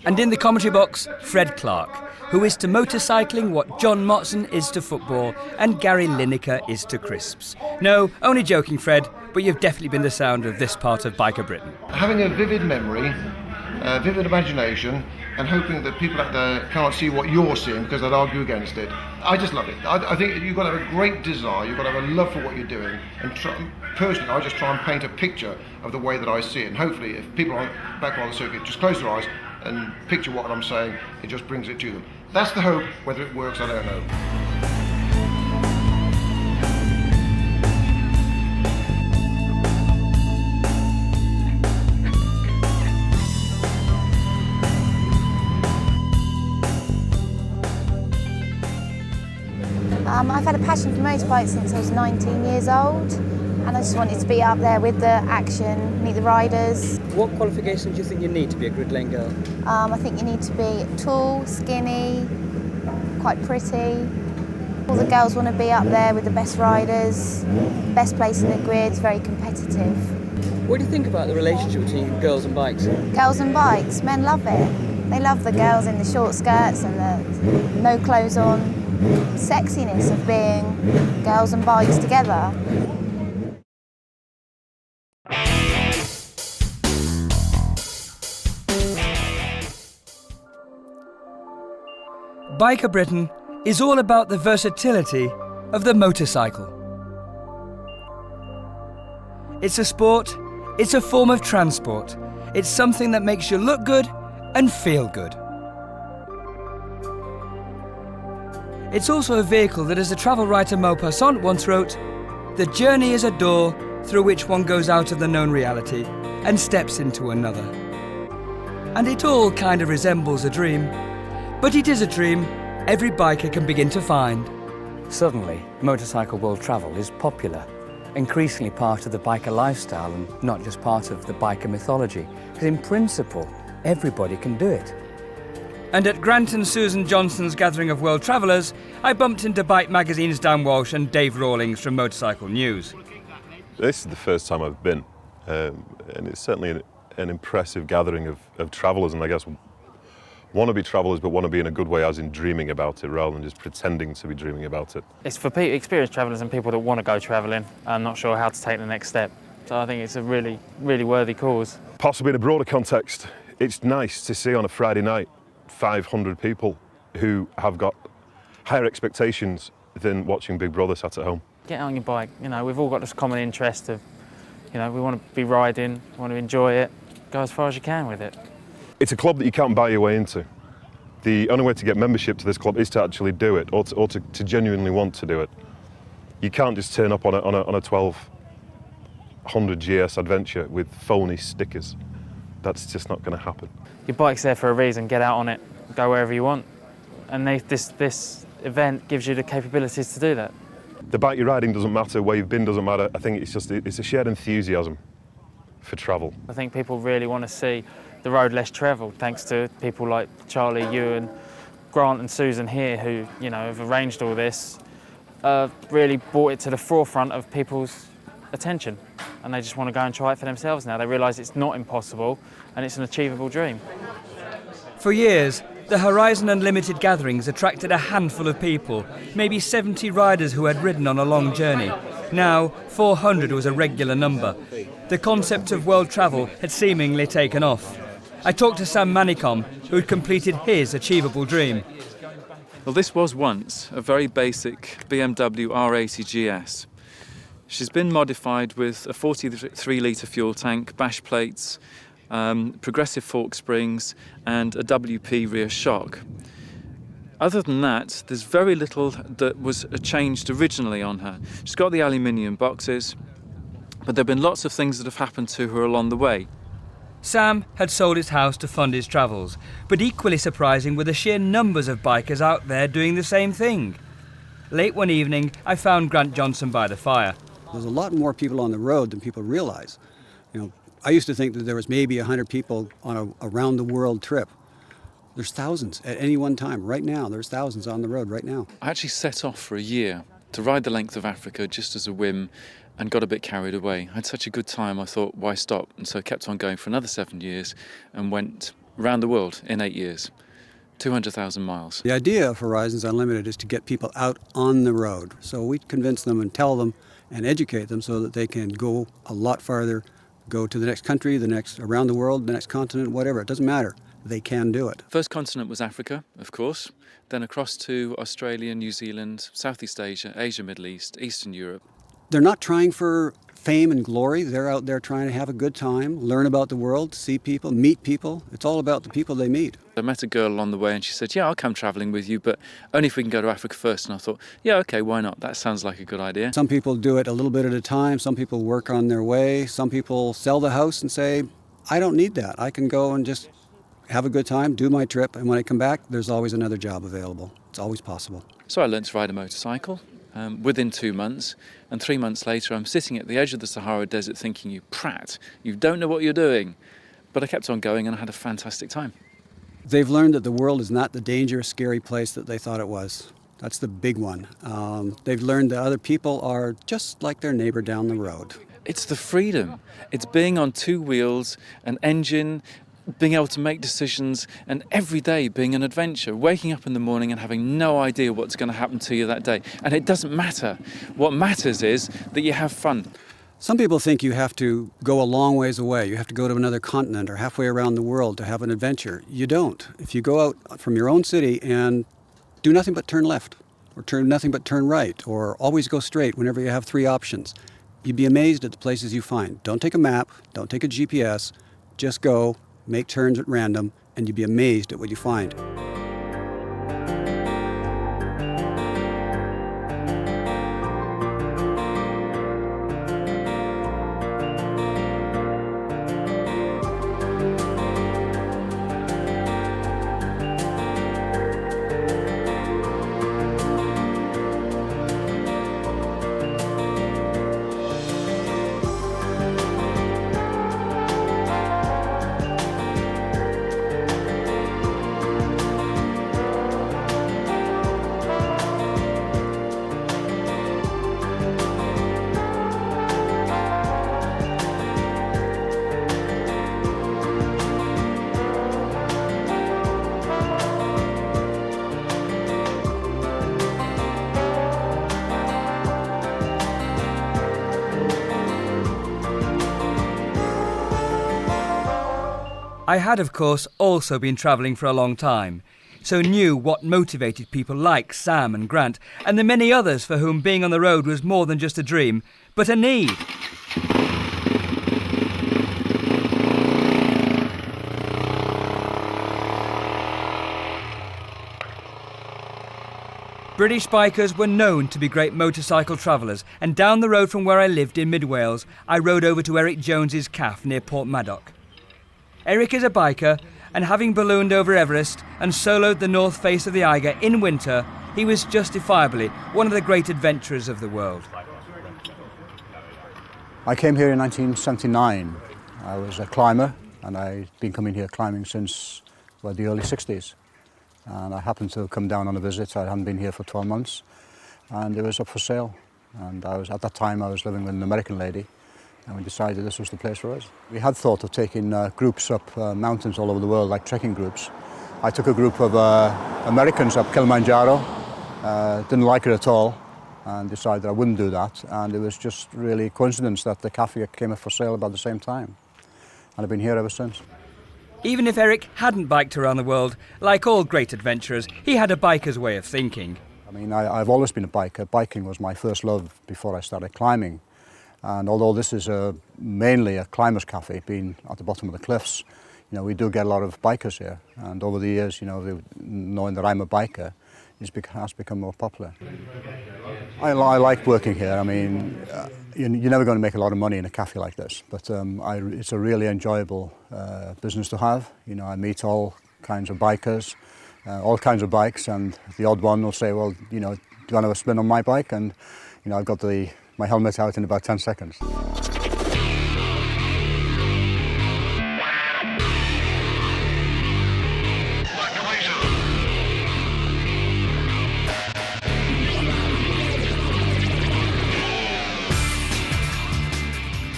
And in the commentary box, Fred Clark, who is to motorcycling what John Motson is to football and Gary Lineker is to crisps. No, only joking, Fred, but you've definitely been the sound of this part of Biker Britain. Having a vivid memory, vivid imagination, and hoping that people out there can't see what you're seeing because they'd argue against it. I just love it. I think you've got to have a great desire, you've got to have a love for what you're doing, and personally I just try and paint a picture of the way that I see it, and hopefully if people are back on the circuit just close their eyes and picture what I'm saying, it just brings it to them. That's the hope. Whether it works, I don't know. I've had a passion for motorbikes since I was 19 years old, and I just wanted to be up there with the action, meet the riders. What qualifications do you think you need to be a grid lane girl? I think you need to be tall, skinny, quite pretty. All the girls want to be up there with the best riders, best place in the grid, very competitive. What do you think about the relationship between girls and bikes? Girls and bikes, men love it. They love the girls in the short skirts and the no clothes on. Sexiness of being girls and bikes together. Biker Britain is all about the versatility of the motorcycle. It's a sport, it's a form of transport, it's something that makes you look good and feel good. It's also a vehicle that, as the travel writer Maupassant once wrote, the journey is a door through which one goes out of the known reality and steps into another. And it all kind of resembles a dream, but it is a dream every biker can begin to find. Suddenly, motorcycle world travel is popular, increasingly part of the biker lifestyle and not just part of the biker mythology, because in principle, everybody can do it. And at Grant and Susan Johnson's gathering of world travellers, I bumped into Bike Magazine's Dan Walsh and Dave Rawlings from Motorcycle News. This is the first time I've been, and it's certainly an impressive gathering of travellers, and I guess wannabe travellers, but want to be in a good way, as in dreaming about it rather than just pretending to be dreaming about it. It's for experienced travellers and people that want to go travelling and not sure how to take the next step. So I think it's a really, really worthy cause. Possibly in a broader context, it's nice to see on a Friday night 500 people who have got higher expectations than watching Big Brother sat at home. Get on your bike, we've all got this common interest of, we want to be riding, we want to enjoy it, go as far as you can with it. It's a club that you can't buy your way into. The only way to get membership to this club is to actually do it, or to genuinely want to do it. You can't just turn up on a 1200 GS adventure with phony stickers. That's just not going to happen. Your bike's there for a reason. Get out on it, go wherever you want. And this event gives you the capabilities to do that. The bike you're riding doesn't matter, where you've been doesn't matter. I think it's a shared enthusiasm for travel. I think people really want to see the road less travelled, thanks to people like Charlie, Ewan, Grant and Susan here, who have arranged all this, really brought it to the forefront of people's attention, and they just want to go and try it for themselves now. They realise it's not impossible and it's an achievable dream. For years, the Horizon Unlimited gatherings attracted a handful of people, maybe 70 riders who had ridden on a long journey. Now, 400 was a regular number. The concept of world travel had seemingly taken off. I talked to Sam Manicom, who had completed his achievable dream. Well, this was once a very basic BMW R80 GS. She's been modified with a 43-litre fuel tank, bash plates, progressive fork springs and a WP rear shock. Other than that, there's very little that was changed originally on her. She's got the aluminium boxes, but there have been lots of things that have happened to her along the way. Sam had sold his house to fund his travels, but equally surprising were the sheer numbers of bikers out there doing the same thing. Late one evening, I found Grant Johnson by the fire. There's a lot more people on the road than people realize. I used to think that there was maybe 100 people on a round-the-world trip. There's thousands at any one time. Right now, there's thousands on the road right now. I actually set off for a year to ride the length of Africa just as a whim and got a bit carried away. I had such a good time, I thought, why stop? And so I kept on going for another 7 years and went around the world in 8 years. 200,000 miles. The idea of Horizons Unlimited is to get people out on the road. So we convince them and tell them and educate them so that they can go a lot farther, go to the next country, around the world, the next continent, whatever. It doesn't matter. They can do it. First continent was Africa, of course, then across to Australia, New Zealand, Southeast Asia, Asia, Middle East, Eastern Europe. They're not trying for fame and glory. They're out there trying to have a good time, learn about the world, see people, meet people. It's all about the people they meet. I met a girl along the way and she said, yeah, I'll come travelling with you, but only if we can go to Africa first. And I thought, yeah, okay, why not? That sounds like a good idea. Some people do it a little bit at a time. Some people work on their way. Some people sell the house and say, I don't need that. I can go and just have a good time, do my trip, and when I come back, there's always another job available. It's always possible. So I learned to ride a motorcycle within 2 months, and 3 months later I'm sitting at the edge of the Sahara Desert thinking, you prat, you don't know what you're doing. But I kept on going and I had a fantastic time. They've learned that the world is not the dangerous, scary place that they thought it was. That's the big one. They've learned that other people are just like their neighbor down the road. It's the freedom. It's being on two wheels, an engine, being able to make decisions, and every day being an adventure, waking up in the morning and having no idea what's going to happen to you that day. And it doesn't matter. What matters is that you have fun. Some people think you have to go a long ways away. You have to go to another continent or halfway around the world to have an adventure. You don't. If you go out from your own city and do nothing but turn left, or nothing but turn right, or always go straight whenever you have 3 options, you'd be amazed at the places you find. Don't take a map, don't take a GPS, just go, make turns at random, and you'd be amazed at what you find. I had, of course, also been travelling for a long time, so knew what motivated people like Sam and Grant, and the many others for whom being on the road was more than just a dream, but a need. British bikers were known to be great motorcycle travellers, and down the road from where I lived in mid-Wales, I rode over to Eric Jones's calf near Portmadog. Eric is a biker, and having ballooned over Everest and soloed the north face of the Eiger in winter, he was justifiably one of the great adventurers of the world. I came here in 1979. I was a climber, and I've been coming here climbing since, well, the early 60s. And I happened to come down on a visit. I hadn't been here for 12 months, and it was up for sale. And at that time I was living with an American lady, and we decided this was the place for us. We had thought of taking groups up mountains all over the world, like trekking groups. I took a group of Americans up Kilimanjaro, didn't like it at all, and decided I wouldn't do that. And it was just really a coincidence that the cafe came up for sale about the same time. And I've been here ever since. Even if Eric hadn't biked around the world, like all great adventurers, he had a biker's way of thinking. I mean, I've always been a biker. Biking was my first love before I started climbing. And although this is mainly a climber's cafe, being at the bottom of the cliffs, you know, we do get a lot of bikers here. And over the years, you know, knowing that I'm a biker has become more popular. I like working here. I mean, you're never going to make a lot of money in a cafe like this, but it's a really enjoyable business to have. You know, I meet all kinds of bikers, all kinds of bikes, and the odd one will say, well, you know, do you want to have a spin on my bike? And, you know, I've got my helmet out in about 10 seconds.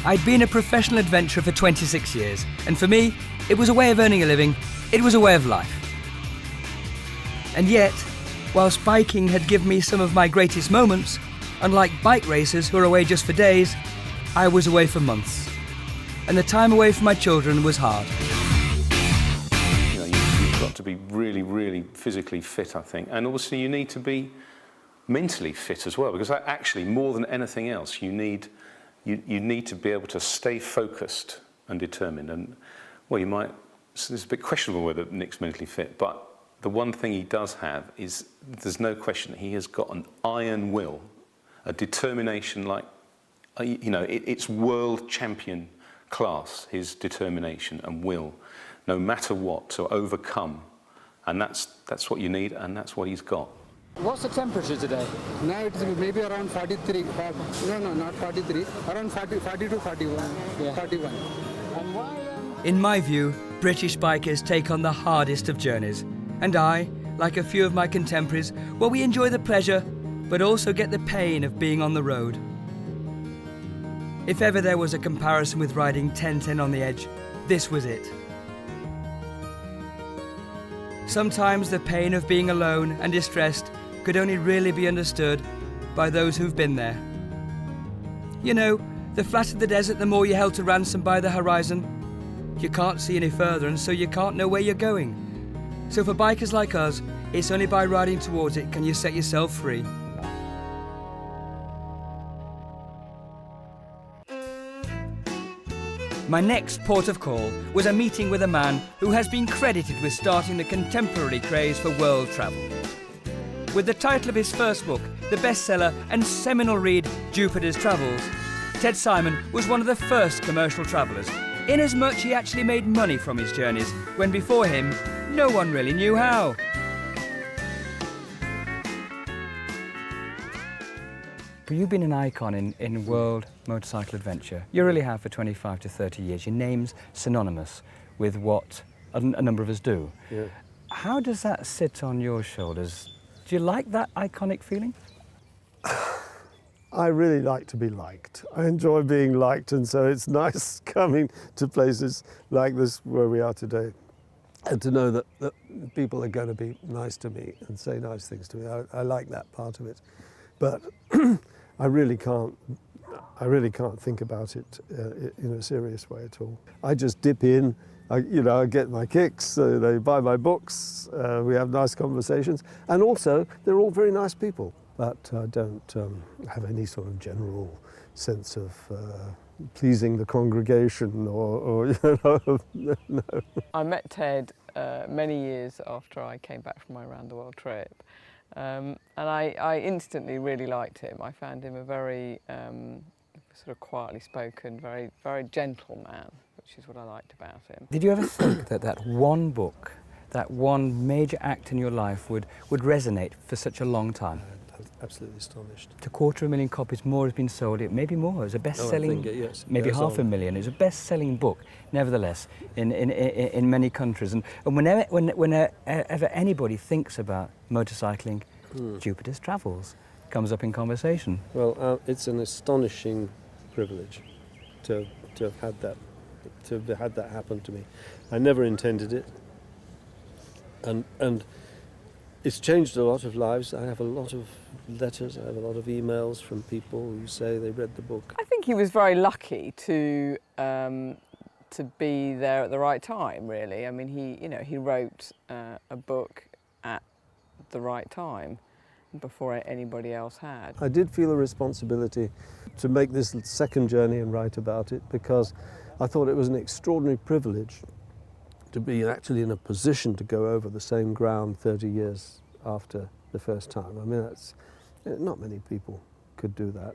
I'd been a professional adventurer for 26 years, and for me, it was a way of earning a living, it was a way of life. And yet, whilst biking had given me some of my greatest moments, unlike bike racers who are away just for days, I was away for months. And the time away from my children was hard. You know, you've got to be really, really physically fit, I think. And also you need to be mentally fit as well, because actually, more than anything else, you need to be able to stay focused and determined. And, well, it's a bit questionable whether Nick's mentally fit, but the one thing he does have is, there's no question, he has got an iron will, a determination like, you know, it's world champion class, his determination and will, no matter what, to overcome. And that's what you need, and that's what he's got. What's the temperature today? Now it's maybe around 43. No, not 43. Around 40 to 41. Yeah. 41. And why, In my view, British bikers take on the hardest of journeys. And I, like a few of my contemporaries, well, we enjoy the pleasure, but also get the pain of being on the road. If ever there was a comparison with riding 1010 on the edge, this was it. Sometimes the pain of being alone and distressed could only really be understood by those who've been there. You know, the flatter the desert, the more you're held to ransom by the horizon. You can't see any further, and so you can't know where you're going. So for bikers like us, it's only by riding towards it can you set yourself free. My next port of call was a meeting with a man who has been credited with starting the contemporary craze for world travel. With the title of his first book, the bestseller and seminal read Jupiter's Travels, Ted Simon was one of the first commercial travellers, inasmuch he actually made money from his journeys, when before him, no one really knew how. But you've been an icon in world motorcycle adventure. You really have for 25 to 30 years. Your name's synonymous with what a number of us do. Yeah. How does that sit on your shoulders? Do you like that iconic feeling? I really like to be liked. I enjoy being liked, and so it's nice coming to places like this where we are today, and to know that people are going to be nice to me and say nice things to me. I like that part of it, but I really can't think about it in a serious way at all. I just dip in. I get my kicks. They buy my books. We have nice conversations, and also they're all very nice people. But I don't have any sort of general sense of pleasing the congregation or no. I met Ted many years after I came back from my round the world trip, And I instantly really liked him. I found him a very sort of quietly spoken, very, very gentle man, which is what I liked about him. Did you ever think that that one book, that one major act in your life would resonate for such a long time? Absolutely astonished. 250,000 copies more has been sold. It maybe more. It was a best-selling, yes, maybe goes 500,000. It was a best-selling book, nevertheless, in many countries. And whenever anybody thinks about motorcycling, Jupiter's Travels comes up in conversation. Well, it's an astonishing privilege to have had that happen to me. I never intended it, and it's changed a lot of lives. I have a lot of letters, I have a lot of emails from people who say they read the book. I think he was very lucky to be there at the right time, really. I mean, he wrote a book at the right time before anybody else had. I did feel a responsibility to make this second journey and write about it, because I thought it was an extraordinary privilege to be actually in a position to go over the same ground 30 years after the first time. I mean, not many people could do that.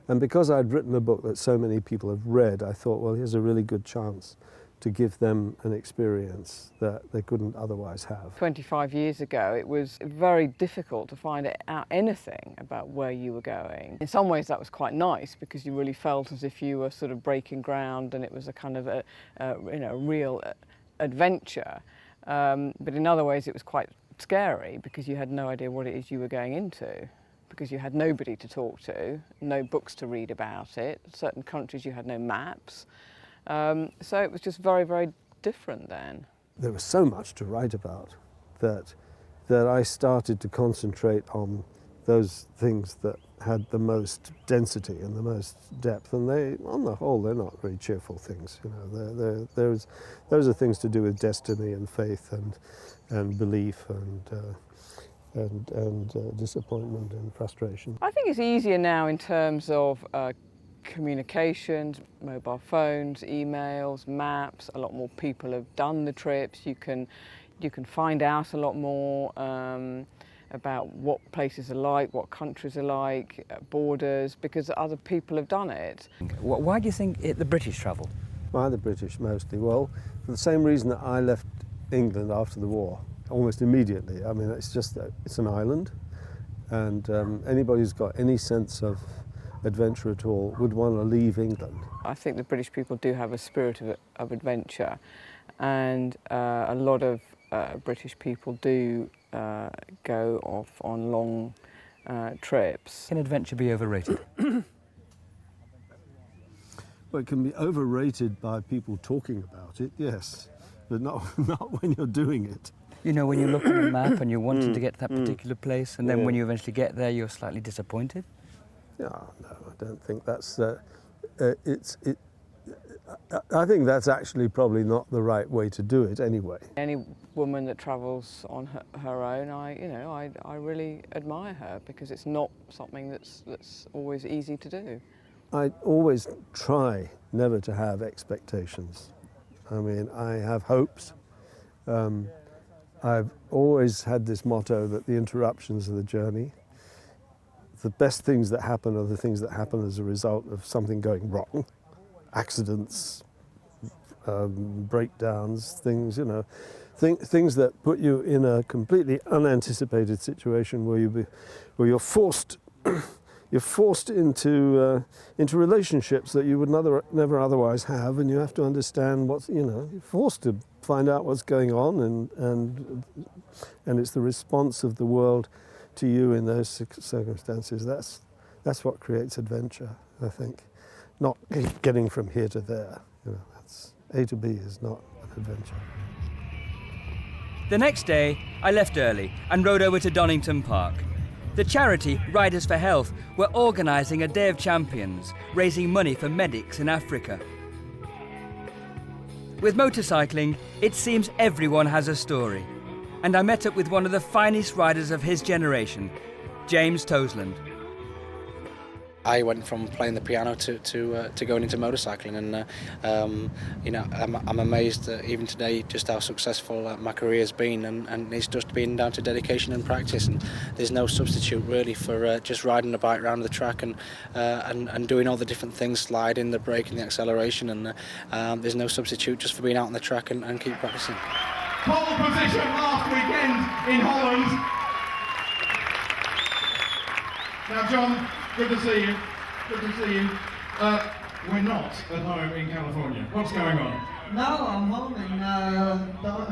And because I'd written a book that so many people have read, I thought, well, here's a really good chance to give them an experience that they couldn't otherwise have. 25 years ago, it was very difficult to find out anything about where you were going. In some ways, that was quite nice, because you really felt as if you were sort of breaking ground, and it was a kind of a real adventure. But in other ways, it was quite scary, because you had no idea what it is you were going into, because you had nobody to talk to, no books to read about it. Certain countries you had no maps. So it was just very, very different then. There was so much to write about that I started to concentrate on those things that had the most density and the most depth, and they, on the whole, they're not very cheerful things. You know, those are things to do with destiny and faith and belief and disappointment and frustration. I think it's easier now in terms of communications, mobile phones, emails, maps. A lot more people have done the trips. You can find out a lot more about what places are like, what countries are like, borders, because other people have done it. Why do you think the British travel? Why the British mostly? Well, for the same reason that I left England after the war, almost immediately. I mean, it's just that it's an island, and anybody who's got any sense of adventure at all would want to leave England. I think the British people do have a spirit of adventure, and a lot of British people do go off on long trips. Can adventure be overrated? Well, it can be overrated by people talking about it, yes, but not when you're doing it. You know, when you look at a map and you're wanting to get to that particular place, and then when you eventually get there, you're slightly disappointed? Yeah, no, I don't think that's. I think that's actually probably not the right way to do it anyway. Any woman that travels on her own, I really admire her, because it's not something that's always easy to do. I always try never to have expectations. I mean, I have hopes. I've always had this motto that the interruptions are the journey. The best things that happen are the things that happen as a result of something going wrong. Accidents, breakdowns, things, you know, things that put you in a completely unanticipated situation where you're forced into relationships that you would never otherwise have, and you have to understand you're forced to find out what's going on, and it's the response of the world to you in those circumstances. That's what creates adventure, I think. Not getting from here to there. You know, that's A to B is not an adventure. The next day, I left early and rode over to Donington Park. The charity Riders for Health were organising a Day of Champions, raising money for medics in Africa. With motorcycling, it seems everyone has a story, and I met up with one of the finest riders of his generation, James Toseland. I went from playing the piano to going into motorcycling, and you know, I'm amazed even today just how successful my career has been, and it's just been down to dedication and practice, and there's no substitute really for just riding a bike around the track and doing all the different things, sliding, the braking, the acceleration, and there's no substitute just for being out on the track and keep practicing. Pole position last weekend in Holland. Now, John, good to see you. Good to see you. We're not at home in California. What's going on? No, I'm home in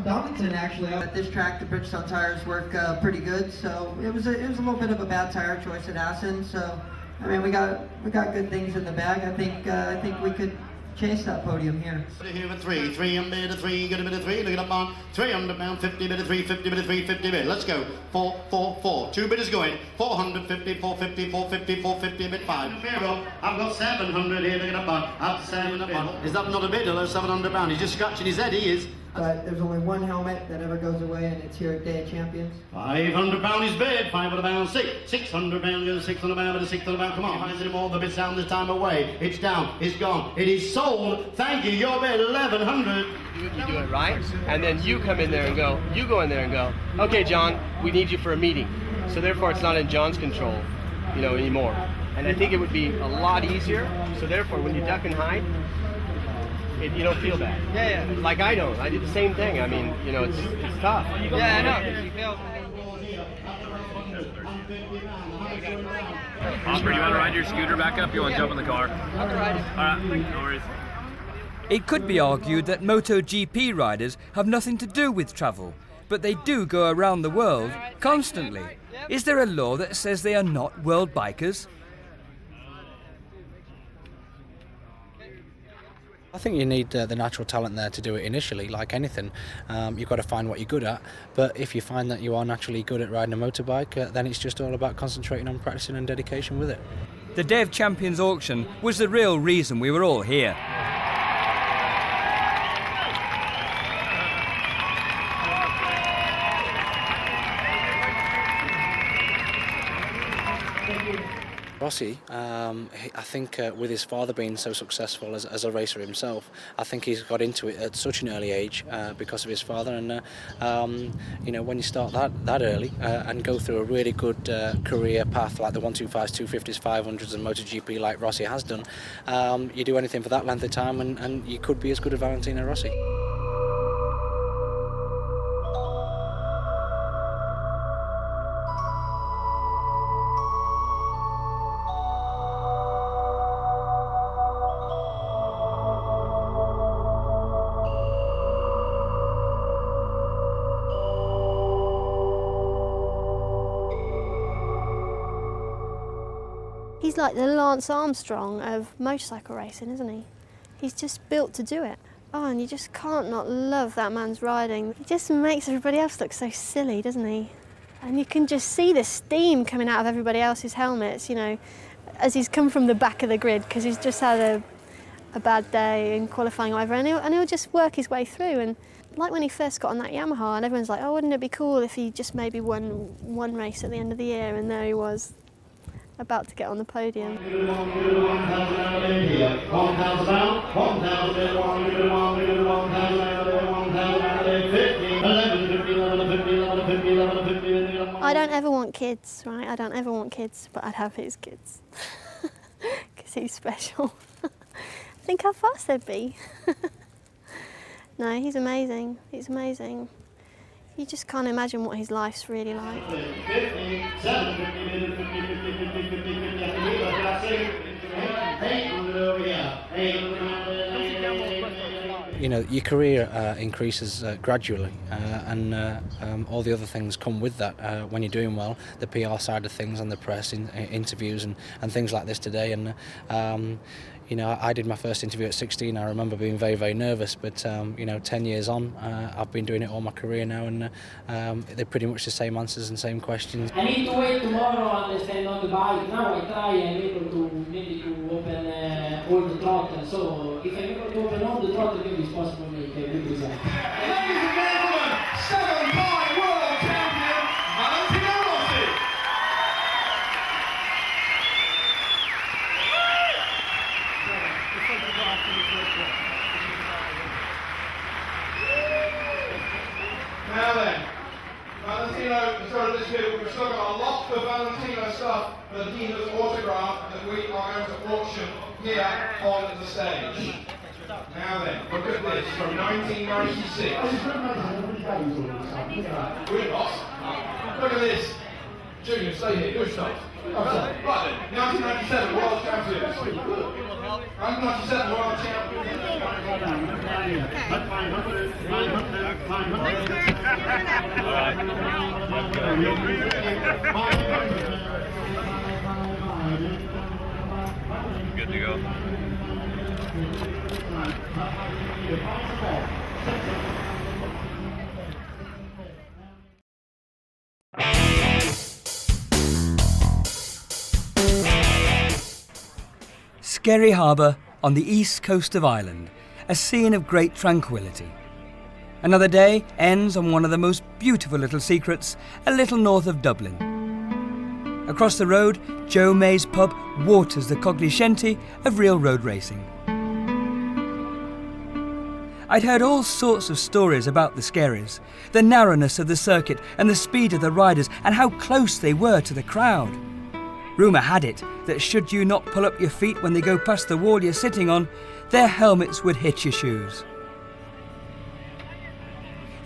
Donington actually. At this track, the Bridgestone tires work pretty good, so it was a little bit of a bad tire choice at Assen. So, I mean, we got good things in the bag. I think we could chase that podium here. Here with three on bit of three, get a bit of three, look it up on 300 pound, 50 bit of three, 50 bit of three, 50 bit. Let's go. 4. 2 bit is going. 450, 450, 450, 450, bit 5. I've got 700 here, look it up on. Up 700 pound. Is that not a bit? Or 700 pound? He's just scratching his head, he is. But there's only one helmet that ever goes away, and it's here at Day of Champions. 500 pound is bid, 500 pound 6. 600 pound goes 600 pound, but a 600 pound. Come on, finds anymore. The bid sound this time away. It's down, it's gone, it is sold. Thank you, your bid 1100. You do it right, and then you come in there and go. You go in there and go. Okay, John, we need you for a meeting. So therefore, it's not in John's control, you know, anymore. And I think it would be a lot easier. So therefore, when you duck and hide, you don't feel bad. Yeah. Like I don't. I did the same thing. I mean, you know, it's tough. Yeah, I know. Oscar, you want to ride your scooter back up? You want to jump in the car? I can ride it. All right, no worries. It could be argued that MotoGP riders have nothing to do with travel, but they do go around the world constantly. Is there a law that says they are not world bikers? I think you need the natural talent there to do it initially, like anything. You've got to find what you're good at, but if you find that you are naturally good at riding a motorbike, then it's just all about concentrating on practicing and dedication with it. The Day of Champions auction was the real reason we were all here. Rossi, I think with his father being so successful as a racer himself, I think he's got into it at such an early age because of his father. And you know, when you start that early and go through a really good career path like the 125s, 250s, 500s, and MotoGP like Rossi has done, you do anything for that length of time, and you could be as good as Valentino Rossi. He's like the Lance Armstrong of motorcycle racing, isn't he? He's just built to do it. Oh, and you just can't not love that man's riding. He just makes everybody else look so silly, doesn't he? And you can just see the steam coming out of everybody else's helmets, you know, as he's come from the back of the grid because he's just had a bad day in qualifying or whatever, and he'll just work his way through. And like when he first got on that Yamaha, and everyone's like, oh, wouldn't it be cool if he just maybe won one race at the end of the year, and there he was, about to get on the podium. I don't ever want kids, right? I don't ever want kids, but I'd have his kids. Because he's special. Think how fast they'd be. No, he's amazing. He's amazing. You just can't imagine what his life's really like. You know, your career increases gradually, and all the other things come with that when you're doing well. The PR side of things and the press, interviews and things like this today. And you know, I did my first interview at 16. I remember being very, very nervous, but you know, 10 years on, I've been doing it all my career now, and they're pretty much the same answers and same questions. I need to wait tomorrow and stand on the bike. Now I try, I'm able to maybe to open all the throttle. So if I'm able to open all the throttle, maybe it's possible to make a good result. Ladies and gentlemen, 7-time world champion, Valentino Rossi. still got a lot of Valentino stuff that he has autographed that we are going to auction here on the stage. Now then, look at this from 1996. We're lost. Look at this. Junior, stay here. Good stuff. Right then, 1997 World Champions. 1997 World Champions. Good to go. Skerry Harbour on the east coast of Ireland, a scene of great tranquility. Another day ends on one of the most beautiful little secrets, a little north of Dublin. Across the road, Joe May's pub waters the cognoscenti of real road racing. I'd heard all sorts of stories about the Scaries, the narrowness of the circuit and the speed of the riders and how close they were to the crowd. Rumour had it that should you not pull up your feet when they go past the wall you're sitting on, their helmets would hit your shoes.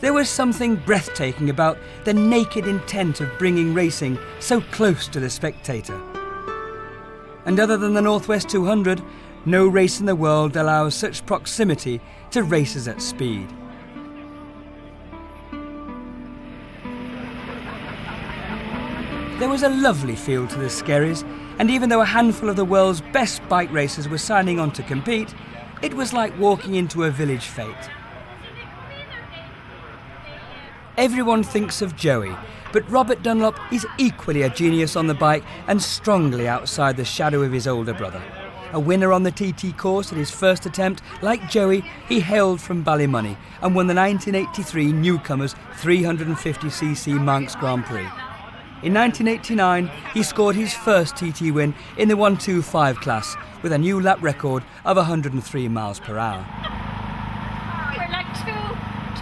There was something breathtaking about the naked intent of bringing racing so close to the spectator. And other than the Northwest 200, no race in the world allows such proximity to racers at speed. There was a lovely feel to the Skerries, and even though a handful of the world's best bike racers were signing on to compete, it was like walking into a village fete. Everyone thinks of Joey, but Robert Dunlop is equally a genius on the bike and strongly outside the shadow of his older brother. A winner on the TT course at his first attempt, like Joey, he hailed from Ballymoney and won the 1983 Newcomers 350cc Manx Grand Prix. In 1989, he scored his first TT win in the 125 class with a new lap record of 103 miles per hour. We're like two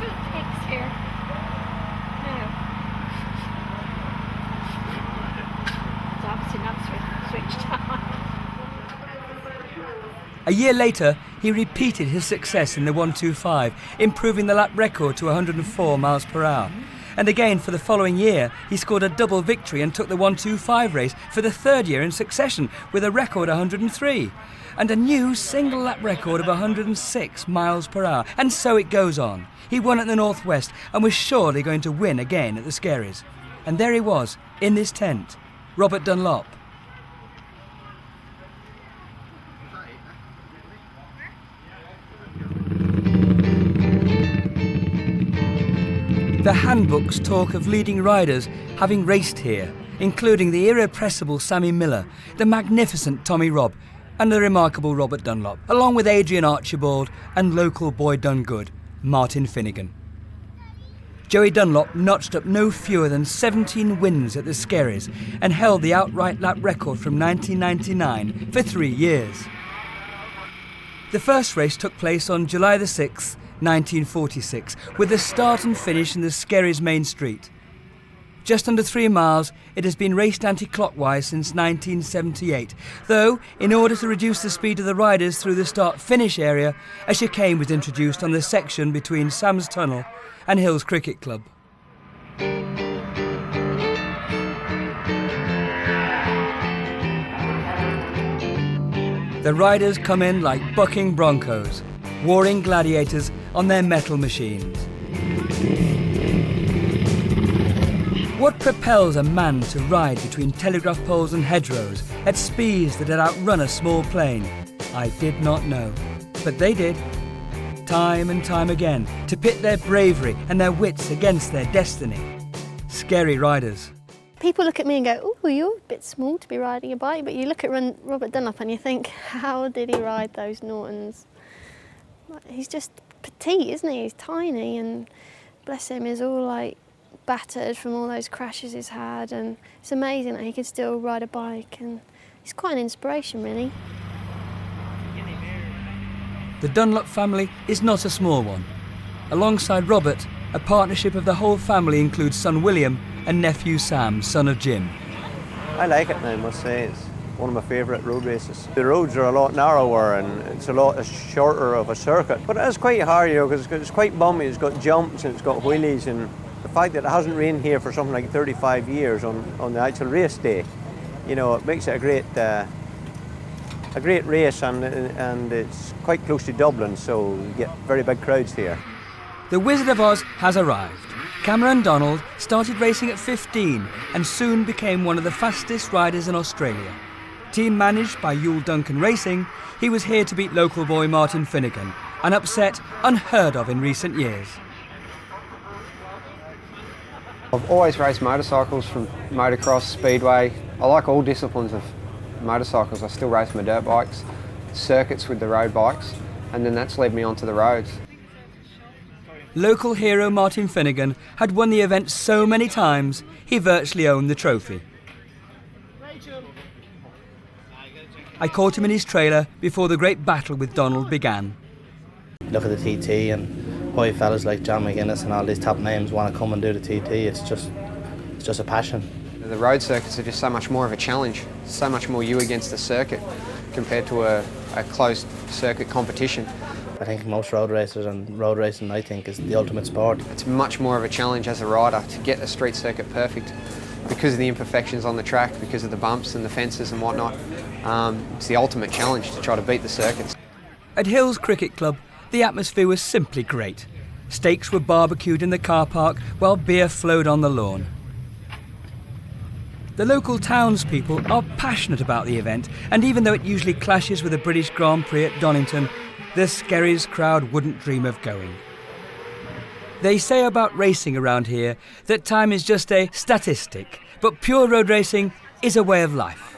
pigs here. No. It's obviously not switched on. A year later, he repeated his success in the 125, improving the lap record to 104 miles per hour. And again, for the following year, he scored a double victory and took the 125 race for the third year in succession with a record 103 and a new single lap record of 106 miles per hour. And so it goes on. He won at the Northwest and was surely going to win again at the Scaries. And there he was, in this tent, Robert Dunlop. The handbooks talk of leading riders having raced here, including the irrepressible Sammy Miller, the magnificent Tommy Robb, and the remarkable Robert Dunlop, along with Adrian Archibald and local boy done good, Martin Finnegan. Joey Dunlop notched up no fewer than 17 wins at the Skerries and held the outright lap record from 1999 for 3 years. The first race took place on July the 6th, 1946, with the start and finish in the Skerries main street. Just under 3 miles, it has been raced anti-clockwise since 1978, though, in order to reduce the speed of the riders through the start-finish area, a chicane was introduced on the section between Sam's Tunnel and Hills Cricket Club. The riders come in like bucking broncos, warring gladiators on their metal machines. What propels a man to ride between telegraph poles and hedgerows at speeds that had outrun a small plane? I did not know, but they did. Time and time again, to pit their bravery and their wits against their destiny. Scary riders. People look at me and go, "Oh, you're a bit small to be riding a bike," but you look at Robert Dunlop and you think, how did he ride those Nortons? He's just petite, isn't he? He's tiny, and bless him, he's all like battered from all those crashes he's had, and it's amazing that he can still ride a bike, and he's quite an inspiration, really. The Dunlop family is not a small one. Alongside Robert, a partnership of the whole family includes son William and nephew Sam, son of Jim. I like it now, I must say. It's one of my favourite road races. The roads are a lot narrower and it's a lot shorter of a circuit, but it is quite hard, you know, because it's quite bumpy. It's got jumps and it's got wheelies, and the fact that it hasn't rained here for something like 35 years on the actual race day, you know, it makes it a great race, and it's quite close to Dublin, so you get very big crowds here. The Wizard of Oz has arrived. Cameron Donald started racing at 15 and soon became one of the fastest riders in Australia. Team managed by Yule Duncan Racing, he was here to beat local boy Martin Finnegan, an upset unheard of in recent years. I've always raced motorcycles, from motocross, speedway. I like all disciplines of motorcycles. I still race my dirt bikes, circuits with the road bikes, and then that's led me onto the roads. Local hero Martin Finnegan had won the event so many times, he virtually owned the trophy. I caught him in his trailer before the great battle with Donald began. Look at the TT, and why fellas like John McGuinness and all these top names want to come and do the TT. It's just a passion. The road circuits are just so much more of a challenge, so much more you against the circuit compared to a closed circuit competition. I think most road racers, and road racing, I think, is the ultimate sport. It's much more of a challenge as a rider to get a street circuit perfect because of the imperfections on the track, because of the bumps and the fences and whatnot. It's the ultimate challenge to try to beat the circuits. At Hills Cricket Club, the atmosphere was simply great. Steaks were barbecued in the car park while beer flowed on the lawn. The local townspeople are passionate about the event, and even though it usually clashes with the British Grand Prix at Donington, the Skerries crowd wouldn't dream of going. They say about racing around here that time is just a statistic, but pure road racing is a way of life.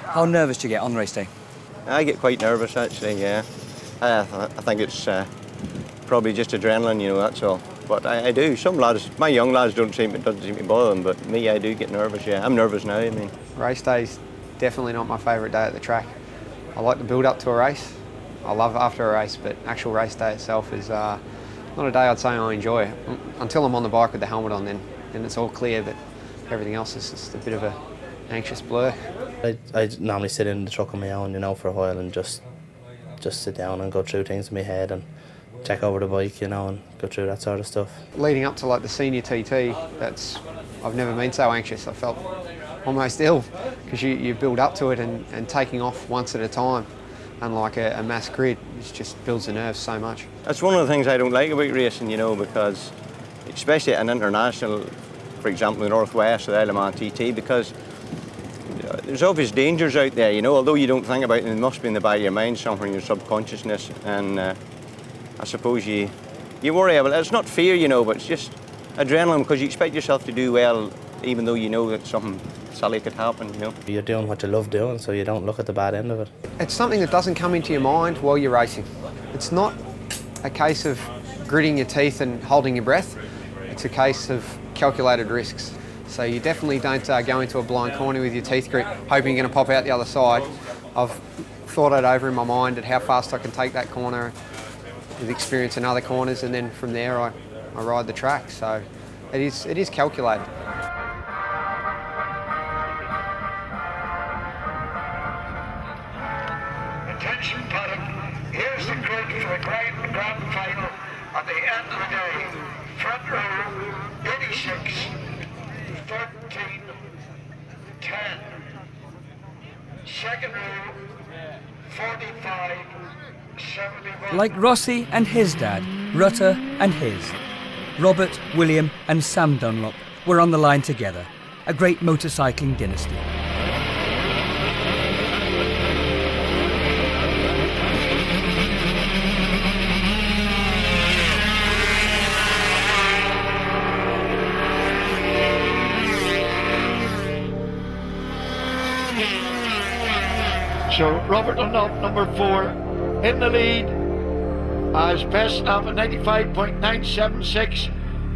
How nervous do you get on race day? I get quite nervous, actually, yeah. I think it's probably just adrenaline, you know, that's all. But I do. Some lads, my young lads, doesn't seem to bother them, but me, I do get nervous, yeah. I'm nervous now, I mean. Race day's definitely not my favourite day at the track. I like to build up to a race. I love after a race, but actual race day itself is not a day I'd say I enjoy. Until I'm on the bike with the helmet on, then it's all clear, but everything else is just a bit of a anxious blur. I normally sit in the truck on my own, you know, for a while and just sit down and go through things in my head and check over the bike, you know, and go through that sort of stuff. Leading up to like the senior TT, I've never been so anxious. I felt almost ill because you build up to it and taking off once at a time, unlike a mass grid, which just builds the nerves so much. That's one of the things I don't like about racing, you know, because especially at an international, for example, the Northwest or the Isle of Man TT, because there's obvious dangers out there, you know, although you don't think about it, it must be in the back of your mind somewhere in your subconsciousness, and I suppose you worry about it. It's not fear, you know, but it's just adrenaline, because you expect yourself to do well even though you know that something silly could happen, you know. You're doing what you love doing, so you don't look at the bad end of it. It's something that doesn't come into your mind while you're racing. It's not a case of gritting your teeth and holding your breath. It's a case of calculated risks. So you definitely don't go into a blind corner with your teeth grit, hoping you're going to pop out the other side. I've thought it over in my mind at how fast I can take that corner with experience in other corners, and then from there I ride the track. So it is calculated. Attention paddock, here's the grid for the grand final at the end of the day. Front row, 86, 13, 10. Second row, 45, 71. Like Rossi and his dad, Rutter and his. Robert, William and Sam Dunlop were on the line together, a great motorcycling dynasty. So Robert Dunlop, number 4, in the lead, as best of a 95.976.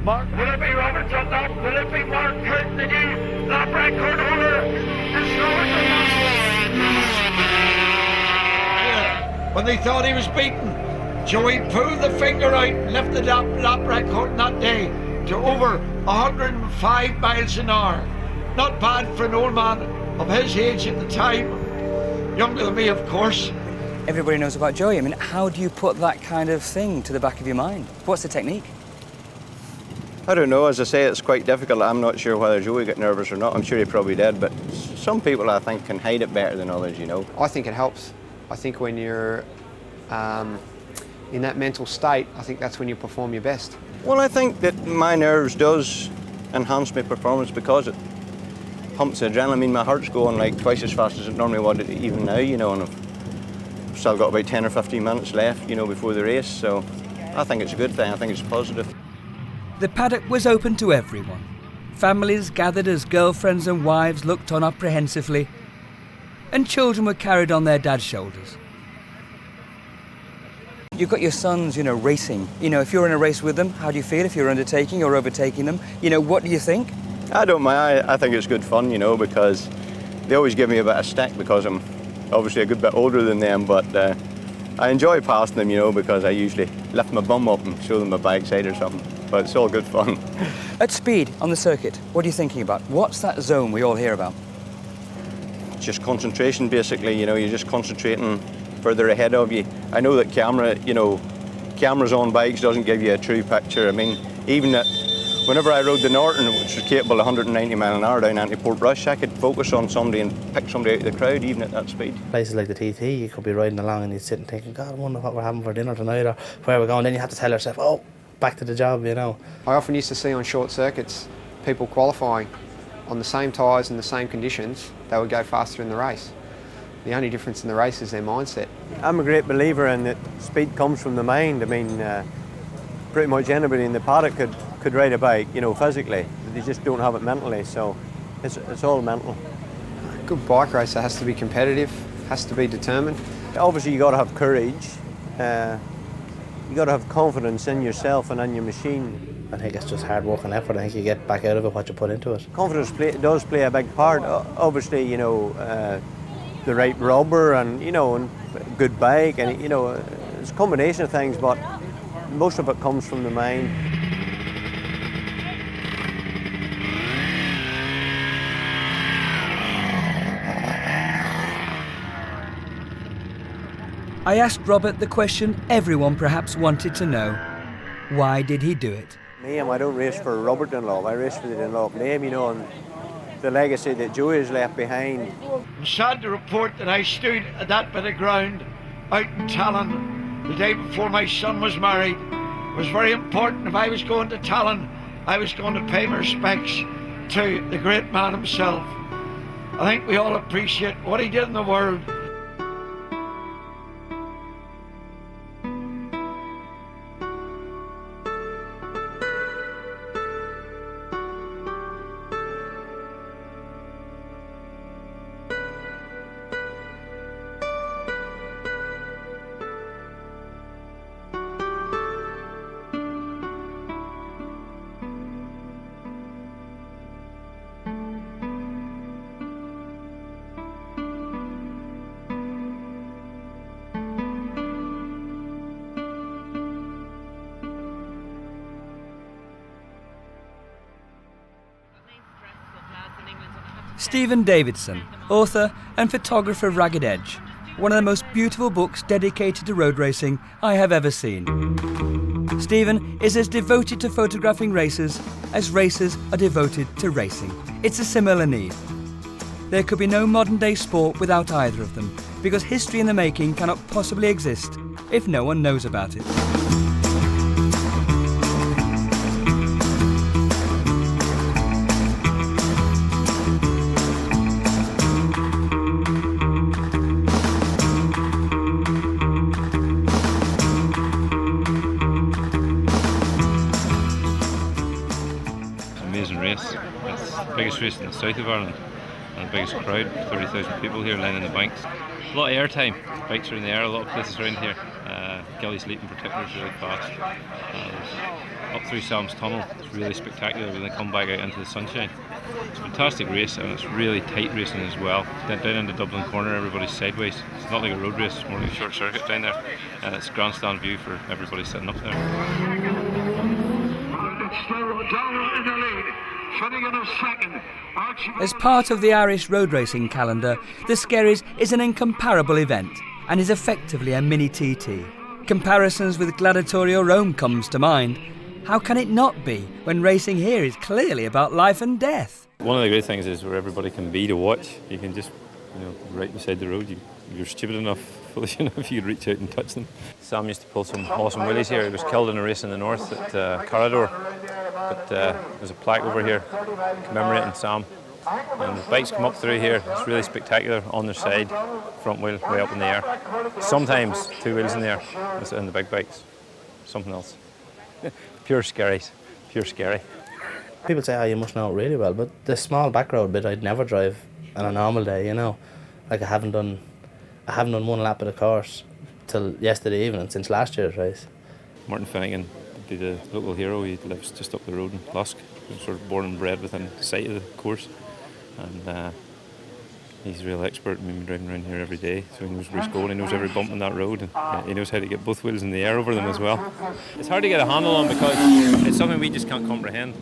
Mark, will it be Robert Dunlop? Will it be Mark Curtin, the new lap record holder? when they thought he was beaten. Joey pulled the finger out and lifted that lap record on that day to over 105 miles an hour. Not bad for an old man of his age at the time. Younger than me, of course. Everybody knows about Joey. I mean, how do you put that kind of thing to the back of your mind? What's the technique? I don't know. As I say, it's quite difficult. I'm not sure whether Joey got nervous or not. I'm sure he probably did, but some people, I think, can hide it better than others, you know. I think it helps. I think when you're in that mental state, I think that's when you perform your best. Well, I think that my nerves does enhance my performance because it pumps the adrenaline. I mean, my heart's going like twice as fast as it normally would even now, you know, and I've still got about 10 or 15 minutes left, you know, before the race, so I think it's a good thing. I think it's positive. The paddock was open to everyone. Families gathered as girlfriends and wives looked on apprehensively, and children were carried on their dad's shoulders. You've got your sons, you know, racing. You know, if you're in a race with them, how do you feel if you're undertaking or overtaking them? You know, what do you think? I don't mind. I think it's good fun, you know, because they always give me a bit of stick because I'm obviously a good bit older than them, but I enjoy passing them, you know, because I usually lift my bum up and show them my backside or something. But it's all good fun. At speed on the circuit, what are you thinking about? What's that zone we all hear about? Just concentration, basically, you know, you're just concentrating further ahead of you. I know that cameras on bikes doesn't give you a true picture. I mean, even whenever I rode the Norton, which was capable of 190 mile an hour down Anti-Port Rush, I could focus on somebody and pick somebody out of the crowd, even at that speed. Places like the TT, you could be riding along and you'd sit and thinking, God, I wonder what we're having for dinner tonight or where we're going. Then you have to tell yourself, oh, back to the job, you know. I often used to see on short circuits people qualifying on the same tyres and the same conditions, they would go faster in the race. The only difference in the race is their mindset. I'm a great believer in that speed comes from the mind. I mean, pretty much anybody in the paddock could ride a bike, you know, physically. They just don't have it mentally, so it's all mental. A good bike racer has to be competitive, has to be determined. Obviously, you got to have courage. You got to have confidence in yourself and in your machine. I think it's just hard work and effort. I think you get back out of it what you put into it. Confidence does play a big part. Obviously, you know, the right rubber and, you know, and good bike and, you know, it's a combination of things, but most of it comes from the mind. I asked Robert the question everyone perhaps wanted to know. Why did he do it? Name, I don't race for Robert Dunlop, I race for the Dunlop name, you know, and the legacy that Joey has left behind. I'm sad to report that I stood at that bit of ground out in Tallinn the day before my son was married. It was very important. If I was going to Tallinn, I was going to pay my respects to the great man himself. I think we all appreciate what he did in the world. Stephen Davidson, author and photographer of Ragged Edge, one of the most beautiful books dedicated to road racing I have ever seen. Stephen is as devoted to photographing racers as racers are devoted to racing. It's a similar need. There could be no modern day sport without either of them, because history in the making cannot possibly exist if no one knows about it. Biggest race in the south of Ireland and the biggest crowd, 30,000 people here lining the banks. A lot of airtime, bikes are in the air, a lot of places around here. Gillies Leap in particular is really fast. Up through Sam's Tunnel, it's really spectacular when they come back out into the sunshine. It's a fantastic race, and it's really tight racing as well. Down in the Dublin corner, everybody's sideways. It's not like a road race, it's more like a short circuit down there. And it's grandstand view for everybody sitting up there. As part of the Irish road racing calendar, the Skerries is an incomparable event and is effectively a mini TT. Comparisons with Gladiatorio Rome comes to mind. How can it not be when racing here is clearly about life and death? One of the great things is where everybody can be to watch. You can just, right beside the road, you're stupid enough, foolish enough, you could reach out and touch them. Sam used to pull some awesome wheelies here. He was killed in a race in the north at Corridor. But there's a plaque over here commemorating Sam. And the bikes come up through here. It's really spectacular on their side, front wheel way up in the air. Sometimes two wheels in the air, that's in the big bikes. Something else. Pure Scaries, pure scary. People say, oh, you must know it really well, but the small back road bit I'd never drive on a normal day, Like I haven't done one lap of the course till yesterday evening since last year's race. Martin Finnegan would be the local hero. He lives just up the road in Lusk. He was sort of born and bred within sight of the course. And he's a real expert. We've been driving around here every day, so he knows where he's going, he knows every bump on that road, and he knows how to get both wheels in the air over them as well. It's hard to get a handle on because it's something we just can't comprehend.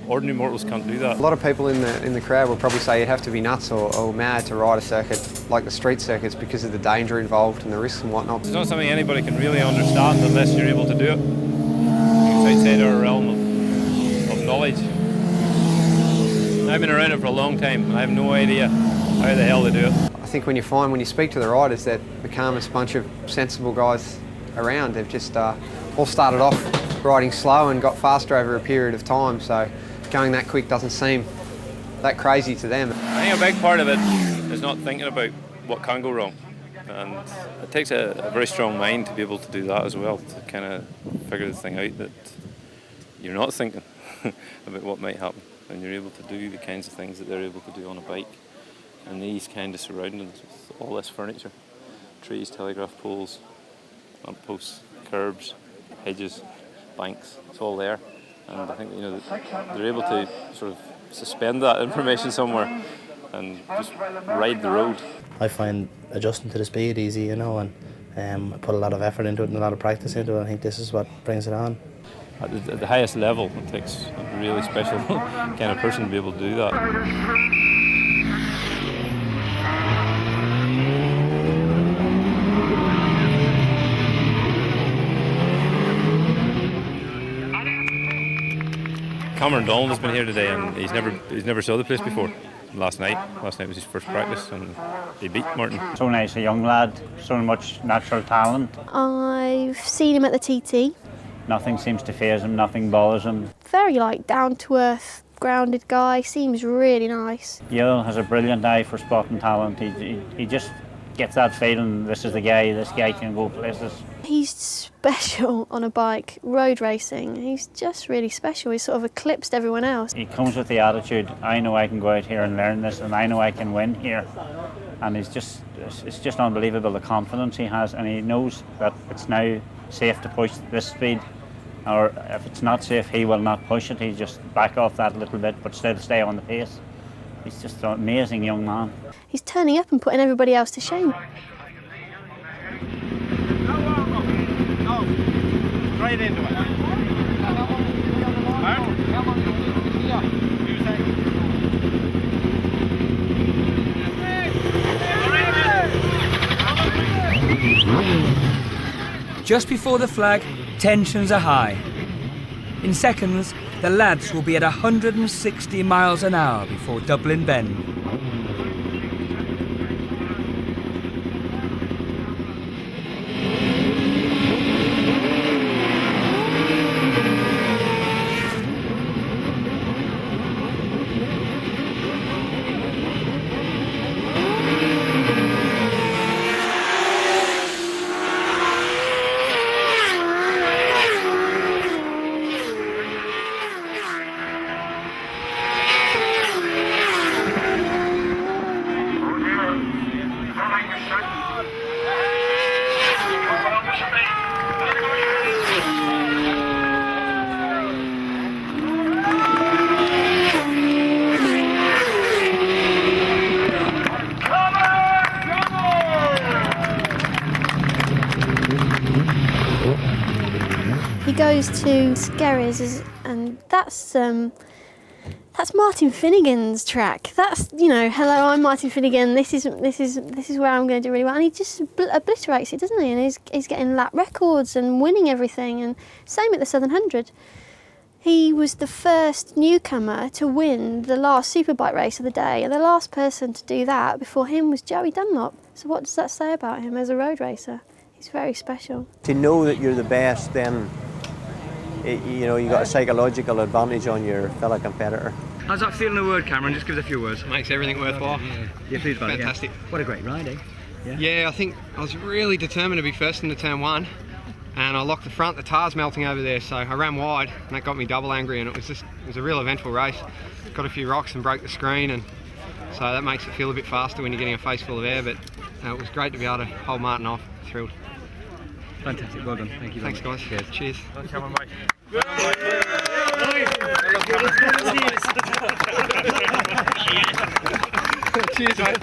Ordinary mortals can't do that. A lot of people in the crowd will probably say you'd have to be nuts or mad to ride a circuit like the street circuits because of the danger involved and the risks and whatnot. It's not something anybody can really understand unless you're able to do it. It's outside our realm of knowledge. I've been around it for a long time and I have no idea how the hell they do it. I think when you speak to the riders, they're the calmest bunch of sensible guys around. They've just all started off riding slow and got faster over a period of time, so going that quick doesn't seem that crazy to them. I think a big part of it is not thinking about what can go wrong, and it takes a very strong mind to be able to do that as well, to kind of figure the thing out that you're not thinking about what might happen, and you're able to do the kinds of things that they're able to do on a bike and these kind of surroundings with all this furniture, trees, telegraph poles, lamp posts, curbs, hedges, banks, it's all there. And I think they're able to sort of suspend that information somewhere and just ride the road. I find adjusting to the speed easy, and I put a lot of effort into it and a lot of practice into it. I think this is what brings it on. At the highest level, it takes a really special kind of person to be able to do that. Cameron Donald has been here today, and he's never saw the place before. Last night was his first practice, and he beat Martin. So nice, a young lad, so much natural talent. I've seen him at the TT. Nothing seems to faze him, nothing bothers him. Very down to earth, grounded guy. Seems really nice. Yale has a brilliant eye for spotting talent. He just gets that feeling. This guy can go places. He's special on a bike, road racing. He's just really special. He's sort of eclipsed everyone else. He comes with the attitude, I know I can go out here and learn this, and I know I can win here. And it's just unbelievable the confidence he has, and he knows that it's now safe to push this speed, or if it's not safe, he will not push it. He just back off that a little bit, but still stay on the pace. He's just an amazing young man. He's turning up and putting everybody else to shame. Right into it. Just before the flag, tensions are high. In seconds, the lads will be at 160 miles an hour before Dublin Bend. goes to Skerries, and that's Martin Finnegan's track. That's, you know, hello, I'm Martin Finnegan. This is where I'm going to do really well. And he just obliterates it, doesn't he? And he's getting lap records and winning everything. And same at the Southern 100. He was the first newcomer to win the last Superbike race of the day, and the last person to do that before him was Joey Dunlop. So what does that say about him as a road racer? He's very special. To know that you're the best, then you know, you got a psychological advantage on your fellow competitor. How's that feel in a word, Cameron? Just give us a few words. Makes everything worthwhile. You're pleased about it? Fantastic. Yeah. What a great ride, eh? Yeah, I think I was really determined to be first into turn one, and I locked the front. The tar's melting over there, so I ran wide, and that got me double angry, and it was a real eventful race. Got a few rocks and broke the screen, and so that makes it feel a bit faster when you're getting a face full of air, but it was great to be able to hold Martin off. Thrilled. Fantastic, well done. Thank you very Thanks, much. guys. Cheers. Come on, mate. Cheers, mate.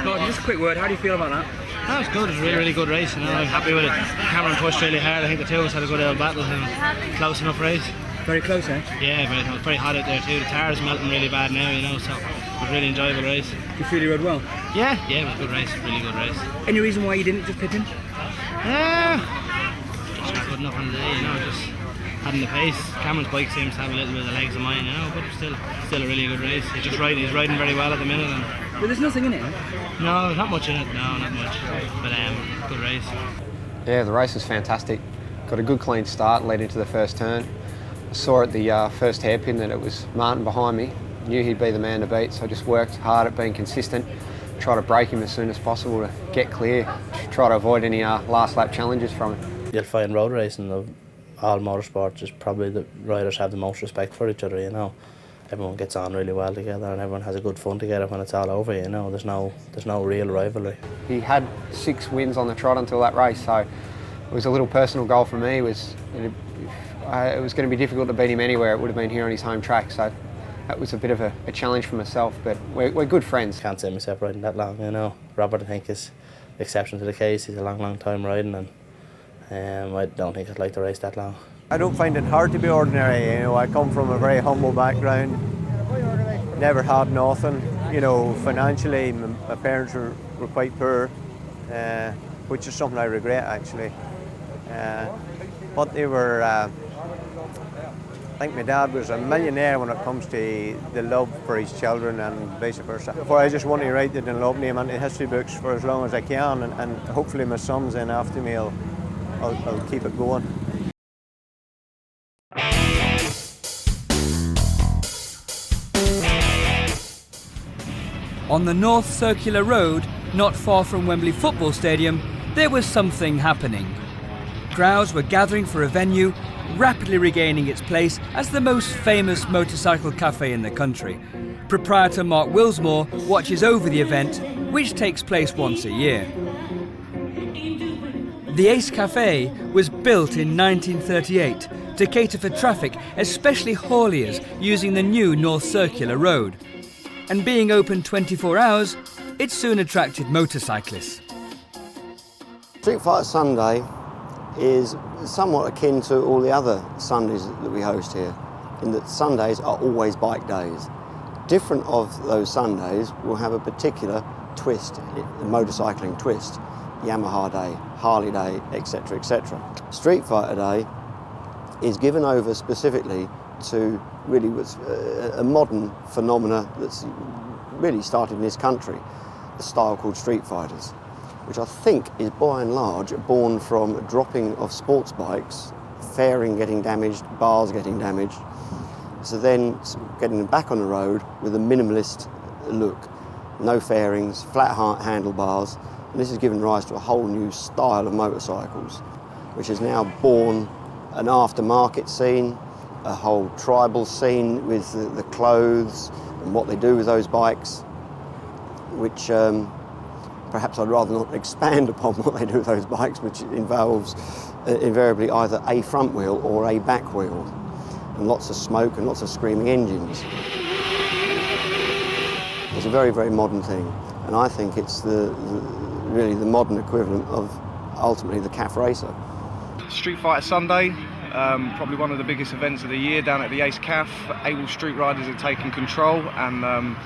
Gordon, just a quick word, how do you feel about that? That was good, it was a really, really good race, and I'm happy with it. Cameron pushed really hard. I think the two of us had a good old battle and close enough race. Very close, eh? Yeah, but it was very hot out there too. The tar is melting really bad now, you know, so it was a really enjoyable race. Do you feel you rode well? Yeah, it was a good race, really good race. Any reason why you didn't just pit in? Just not good enough on the day, you know, just having the pace. Cameron's bike seems to have a little bit of the legs of mine, you know, but still a really good race. He's riding very well at the minute. But there's nothing in it, eh? No, not much in it, no, not much. But good race. Yeah, the race was fantastic. Got a good clean start leading to the first turn. I saw at the first hairpin that it was Martin behind me. Knew he'd be the man to beat, so I just worked hard at being consistent. Try to break him as soon as possible to get clear. Try to avoid any last lap challenges from him. You'll find road racing of all motorsports is probably the riders have the most respect for each other, you know. Everyone gets on really well together and everyone has a good fun together when it's all over, you know. There's no real rivalry. He had 6 wins on the trot until that race, so it was a little personal goal for me. It was going to be difficult to beat him anywhere. It would have been here on his home track, so that was a bit of a challenge for myself, but we're good friends. Can't say myself riding that long, you know. Robert, I think, is the exception to the case. He's a long time riding, and I don't think I'd like to race that long. I don't find it hard to be ordinary, you know. I come from a very humble background, never had nothing, you know. Financially, my parents were quite poor, which is something I regret actually. But they were, I think my dad was a millionaire when it comes to the love for his children and vice versa. Therefore, I just want to write the Dunlop name into history books for as long as I can, and hopefully my sons then after me, I'll keep it going. On the North Circular Road, not far from Wembley Football Stadium, there was something happening. Crowds were gathering for a venue, rapidly regaining its place as the most famous motorcycle cafe in the country. Proprietor Mark Willsmore watches over the event, which takes place once a year. The Ace Cafe was built in 1938 to cater for traffic, especially hauliers using the new North Circular Road. And being open 24 hours, it soon attracted motorcyclists. Street Fighter Sunday is somewhat akin to all the other Sundays that we host here, in that Sundays are always bike days. Different of those Sundays will have a particular twist, a motorcycling twist. Yamaha Day, Harley Day, etc, etc. Street Fighter Day is given over specifically to really what's a modern phenomena that's really started in this country, a style called street fighters, which I think is by and large born from dropping of sports bikes, fairing getting damaged, bars getting damaged, so then getting them back on the road with a minimalist look. No fairings, flat handlebars, and this has given rise to a whole new style of motorcycles, which has now born an aftermarket scene, a whole tribal scene with the clothes and what they do with those bikes, which perhaps I'd rather not expand upon what they do with those bikes, which involves invariably either a front wheel or a back wheel, and lots of smoke and lots of screaming engines. It's a very, very modern thing, and I think it's really the modern equivalent of ultimately the CAF racer. Street Fighter Sunday, probably one of the biggest events of the year down at the Ace CAF. Able street riders are taking control, and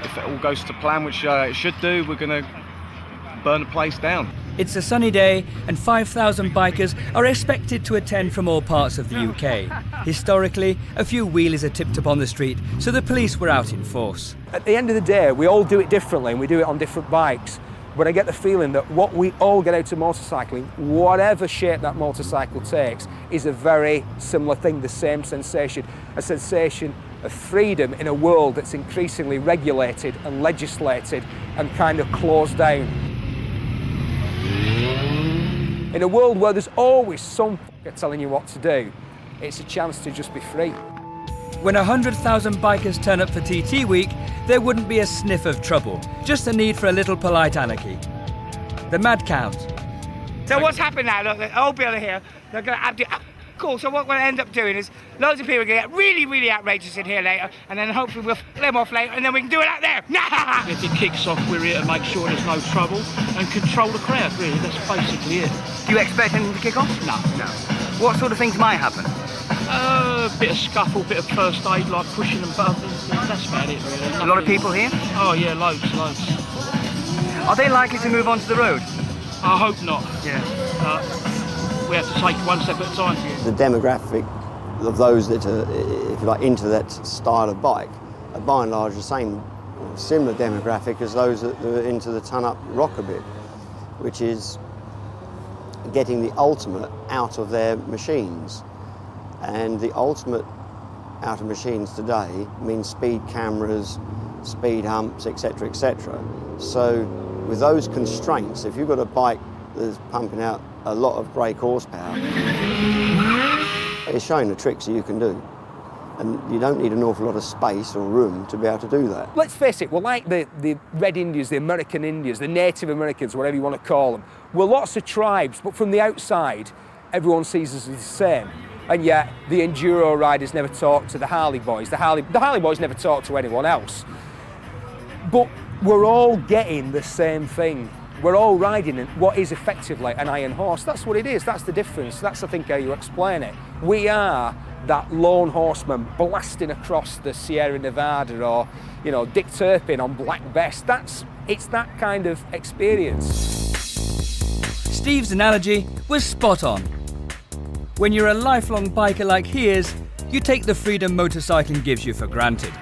if it all goes to plan, which it should do, we're going to burn the place down. It's a sunny day and 5,000 bikers are expected to attend from all parts of the UK. Historically, a few wheelies are tipped up on the street, so the police were out in force. At the end of the day, we all do it differently and we do it on different bikes. But I get the feeling that what we all get out of motorcycling, whatever shape that motorcycle takes, is a very similar thing, the same sensation. A sensation of freedom in a world that's increasingly regulated and legislated and kind of closed down. In a world where there's always some f***er telling you what to do, it's a chance to just be free. When 100,000 bikers turn up for TT Week, there wouldn't be a sniff of trouble, just the need for a little polite anarchy. The Mad Count. So what's happened now, look, the old builder here, they're going to have to... Cool, so what we're going to end up doing is loads of people are going to get really, really outrageous in here later, and then hopefully we'll f*** them off later, and then we can do it out there. If it kicks off, we're here to make sure there's no trouble and control the crowd, really. That's basically it. Do you expect anything to kick off? No. What sort of things might happen? A bit of scuffle, bit of first aid, like pushing and bumping. That's about it, really. A lot of people here? Oh, yeah, loads. Are they likely to move onto the road? I hope not. Yeah. We have to take one step at a time. The demographic of those that are, if you like, into that style of bike are by and large the same, similar demographic as those that are into the ton-up rocker bit, which is getting the ultimate out of their machines. And the ultimate out of machines today means speed cameras, speed humps, etc., etc. So with those constraints, if you've got a bike that's pumping out a lot of brake horsepower, it's showing the tricks that you can do. And you don't need an awful lot of space or room to be able to do that. Let's face it, we're like the Red Indians, the American Indians, the Native Americans, whatever you want to call them. We're lots of tribes, but from the outside, everyone sees us as the same. And yet, the enduro riders never talk to the Harley boys. The Harley boys never talk to anyone else. But we're all getting the same thing. We're all riding what is effectively an iron horse. That's what it is. That's the difference. That's, I think, how you explain it. We are that lone horseman blasting across the Sierra Nevada, or, you know, Dick Turpin on Black Vest. It's that kind of experience. Steve's analogy was spot on. When you're a lifelong biker like he is, you take the freedom motorcycling gives you for granted.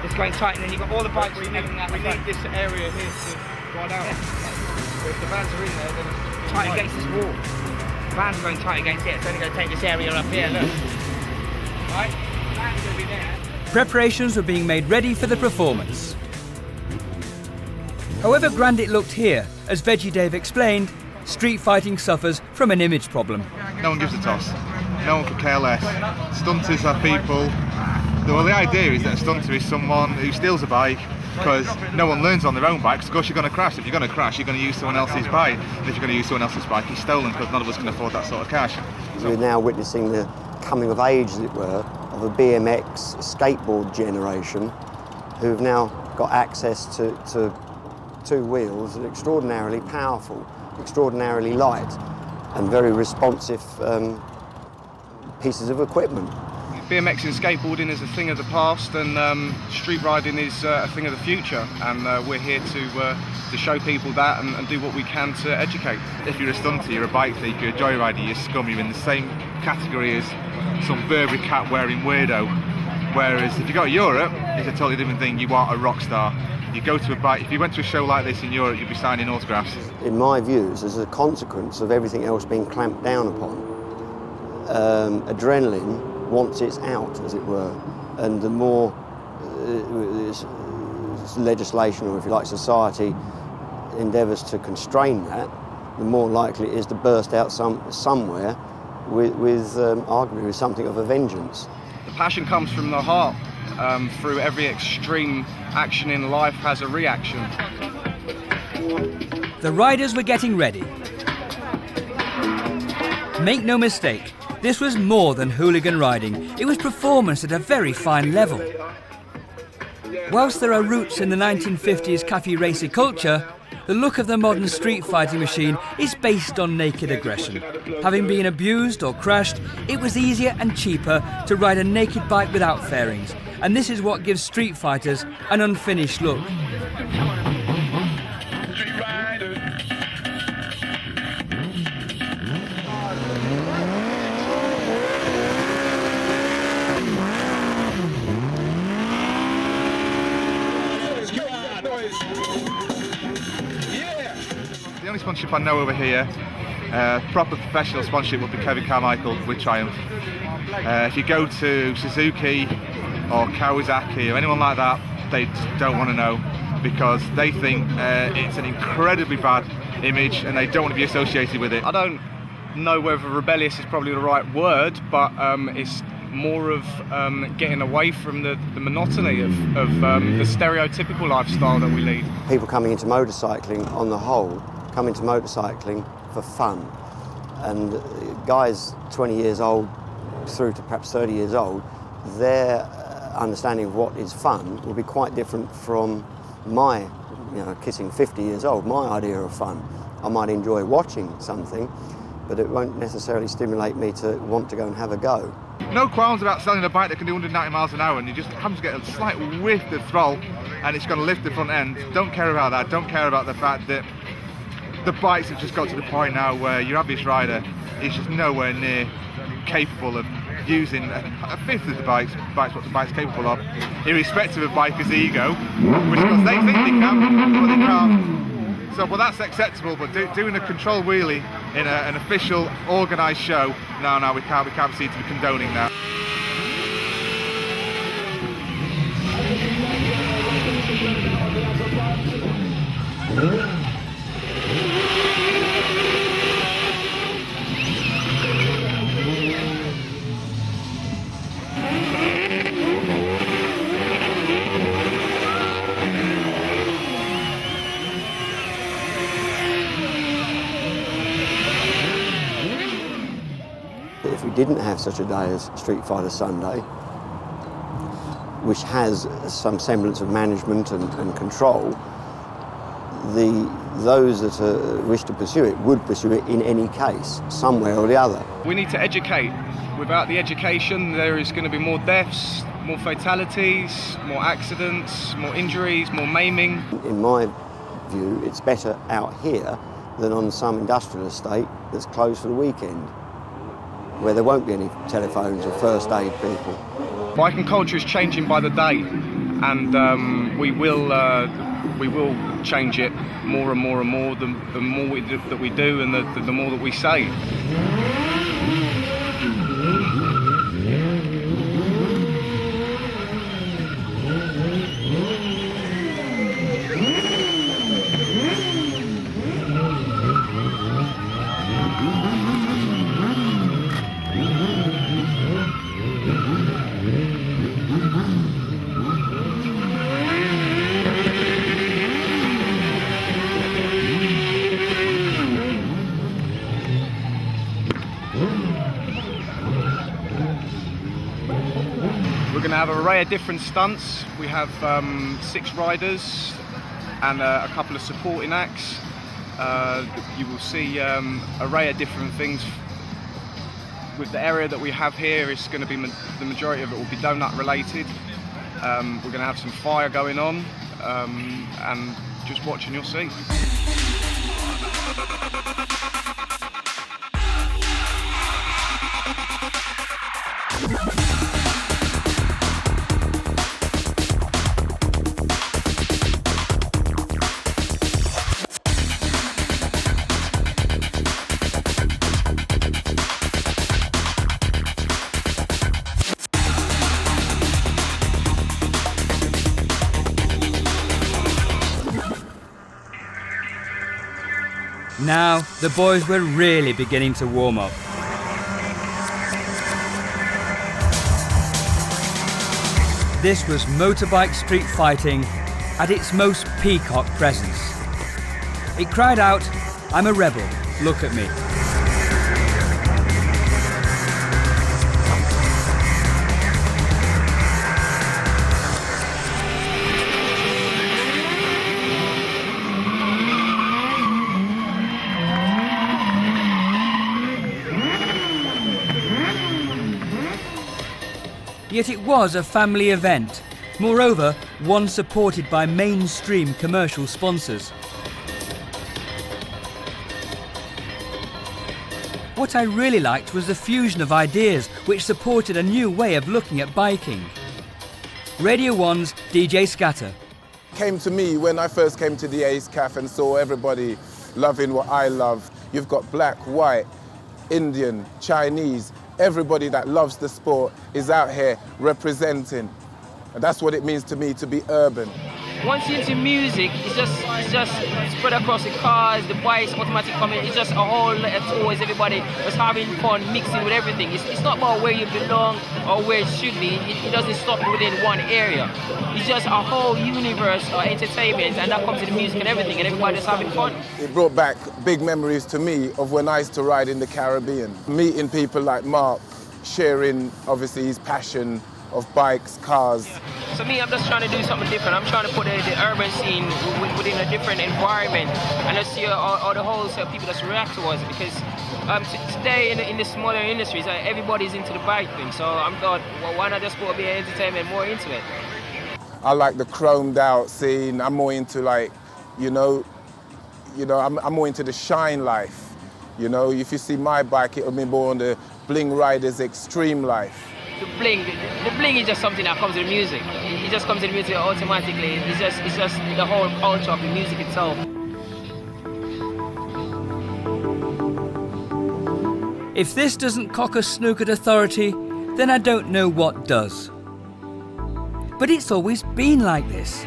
It's going tight, and then you've got all the bikes and everything out. We need this area here to ride out. If the vans are in there, then it's tight against this wall. The vans are going tight against it. It's only going to take this area up here, look. Right? The vans are going to be there. Preparations were being made ready for the performance. However grand it looked here, as Veggie Dave explained, street fighting suffers from an image problem. No one gives a toss. No one could care less. Stunters are people. Well, the idea is that a stunter is someone who steals a bike because no one learns on their own bikes. Of course, you're going to crash. If you're going to crash, you're going to use someone else's bike. And if you're going to use someone else's bike, it's stolen, because none of us can afford that sort of cash. We're now witnessing the coming of age, as it were, of a BMX skateboard generation who've now got access to two wheels that are extraordinarily powerful, extraordinarily light, and very responsive pieces of equipment. BMX and skateboarding is a thing of the past, and street riding is a thing of the future, and we're here to show people that and do what we can to educate. If you're a stunter, you're a bike thief, you're a joyrider, you're scum, you're in the same category as some Burberry cat wearing weirdo. Whereas if you go to Europe, it's a totally different thing. You are a rock star. You go to a bike, if you went to a show like this in Europe, you'd be signing autographs. In my views, as a consequence of everything else being clamped down upon, adrenaline wants its out, as it were, and the more legislation, or if you like, society endeavours to constrain that, the more likely it is to burst out somewhere with arguably with something of a vengeance. The passion comes from the heart. Through every extreme action in life has a reaction. The riders were getting ready. Make no mistake, this was more than hooligan riding. It was performance at a very fine level. Whilst there are roots in the 1950s cafe racer culture, the look of the modern street fighting machine is based on naked aggression. Having been abused or crashed, it was easier and cheaper to ride a naked bike without fairings, and this is what gives street fighters an unfinished look. The only sponsorship I know over here, proper professional sponsorship, would be Kevin Carmichael with Triumph. If you go to Suzuki or Kawasaki or anyone like that, they just don't want to know, because they think it's an incredibly bad image and they don't want to be associated with it. I don't know whether rebellious is probably the right word, but it's more of getting away from the monotony of the stereotypical lifestyle that we lead. People coming into motorcycling on the whole come into motorcycling for fun, and guys 20 years old through to perhaps 30 years old, their understanding of what is fun will be quite different from my, kissing 50 years old, my idea of fun. I might enjoy watching something, but it won't necessarily stimulate me to want to go and have a go. No qualms about selling a bike that can do 190 miles an hour and you just happen to get a slight whiff of throttle and it's going to lift the front end. Don't care about that. Don't care about the fact that the bikes have just got to the point now where your average rider is just nowhere near capable of using a fifth of the bike's what the bike's capable of, irrespective of bikers' ego, which because they think they can, but they can't. So, well, that's acceptable, but doing a control wheelie in an official, organised show, no, we can't be seen to be condoning that. If we didn't have such a day as Street Fighter Sunday, which has some semblance of management and control, those that wish to pursue it would pursue it in any case, somewhere or the other. We need to educate. Without the education, there is going to be more deaths, more fatalities, more accidents, more injuries, more maiming. In my view, it's better out here than on some industrial estate that's closed for the weekend, where there won't be any telephones or first aid people. Biking culture is changing by the day, and we will change it more and more and more. The more that we do, and the more that we say. We're going to have an array of different stunts. We have 6 riders and a couple of supporting acts. You will see an array of different things. With the area that we have here, it's going to be the majority of it will be donut related. We're going to have some fire going on, and just watch and you'll see. Now, the boys were really beginning to warm up. This was motorbike street fighting at its most peacock presence. It cried out, "I'm a rebel, look at me." yet it was a family event. Moreover, one supported by mainstream commercial sponsors. What I really liked was the fusion of ideas which supported a new way of looking at biking. Radio 1's DJ Scatter. Came to me when I first came to the Ace Cafe and saw everybody loving what I love. You've got black, white, Indian, Chinese, everybody that loves the sport is out here representing. And that's what it means to me to be urban. Once you're into music, it's just spread across the cars, the bikes, automatic comment. It's just a whole lot of tours, everybody was having fun, mixing with everything. It's not about where you belong or where it should be. It doesn't stop within one area. It's just a whole universe of entertainment, and that comes to the music and everything, and everybody's having fun. It brought back big memories to me of when I used to ride in the Caribbean. Meeting people like Mark, sharing obviously his passion of bikes, cars. So me, I'm just trying to do something different. I'm trying to put the urban scene within a different environment, and let's see all the whole set of people that react towards it. Because today in the smaller industries, everybody's into the bike thing. So I'm thought, well, why not just put a bit of entertainment more into it? I like the chromed out scene. I'm more into like, I'm more into the shine life. You know, if you see my bike, it'll be more on the bling riders extreme life. The bling is just something that comes with music. It just comes with music automatically. It's just the whole culture of the music itself. If this doesn't cock a snook at authority, then I don't know what does. But it's always been like this.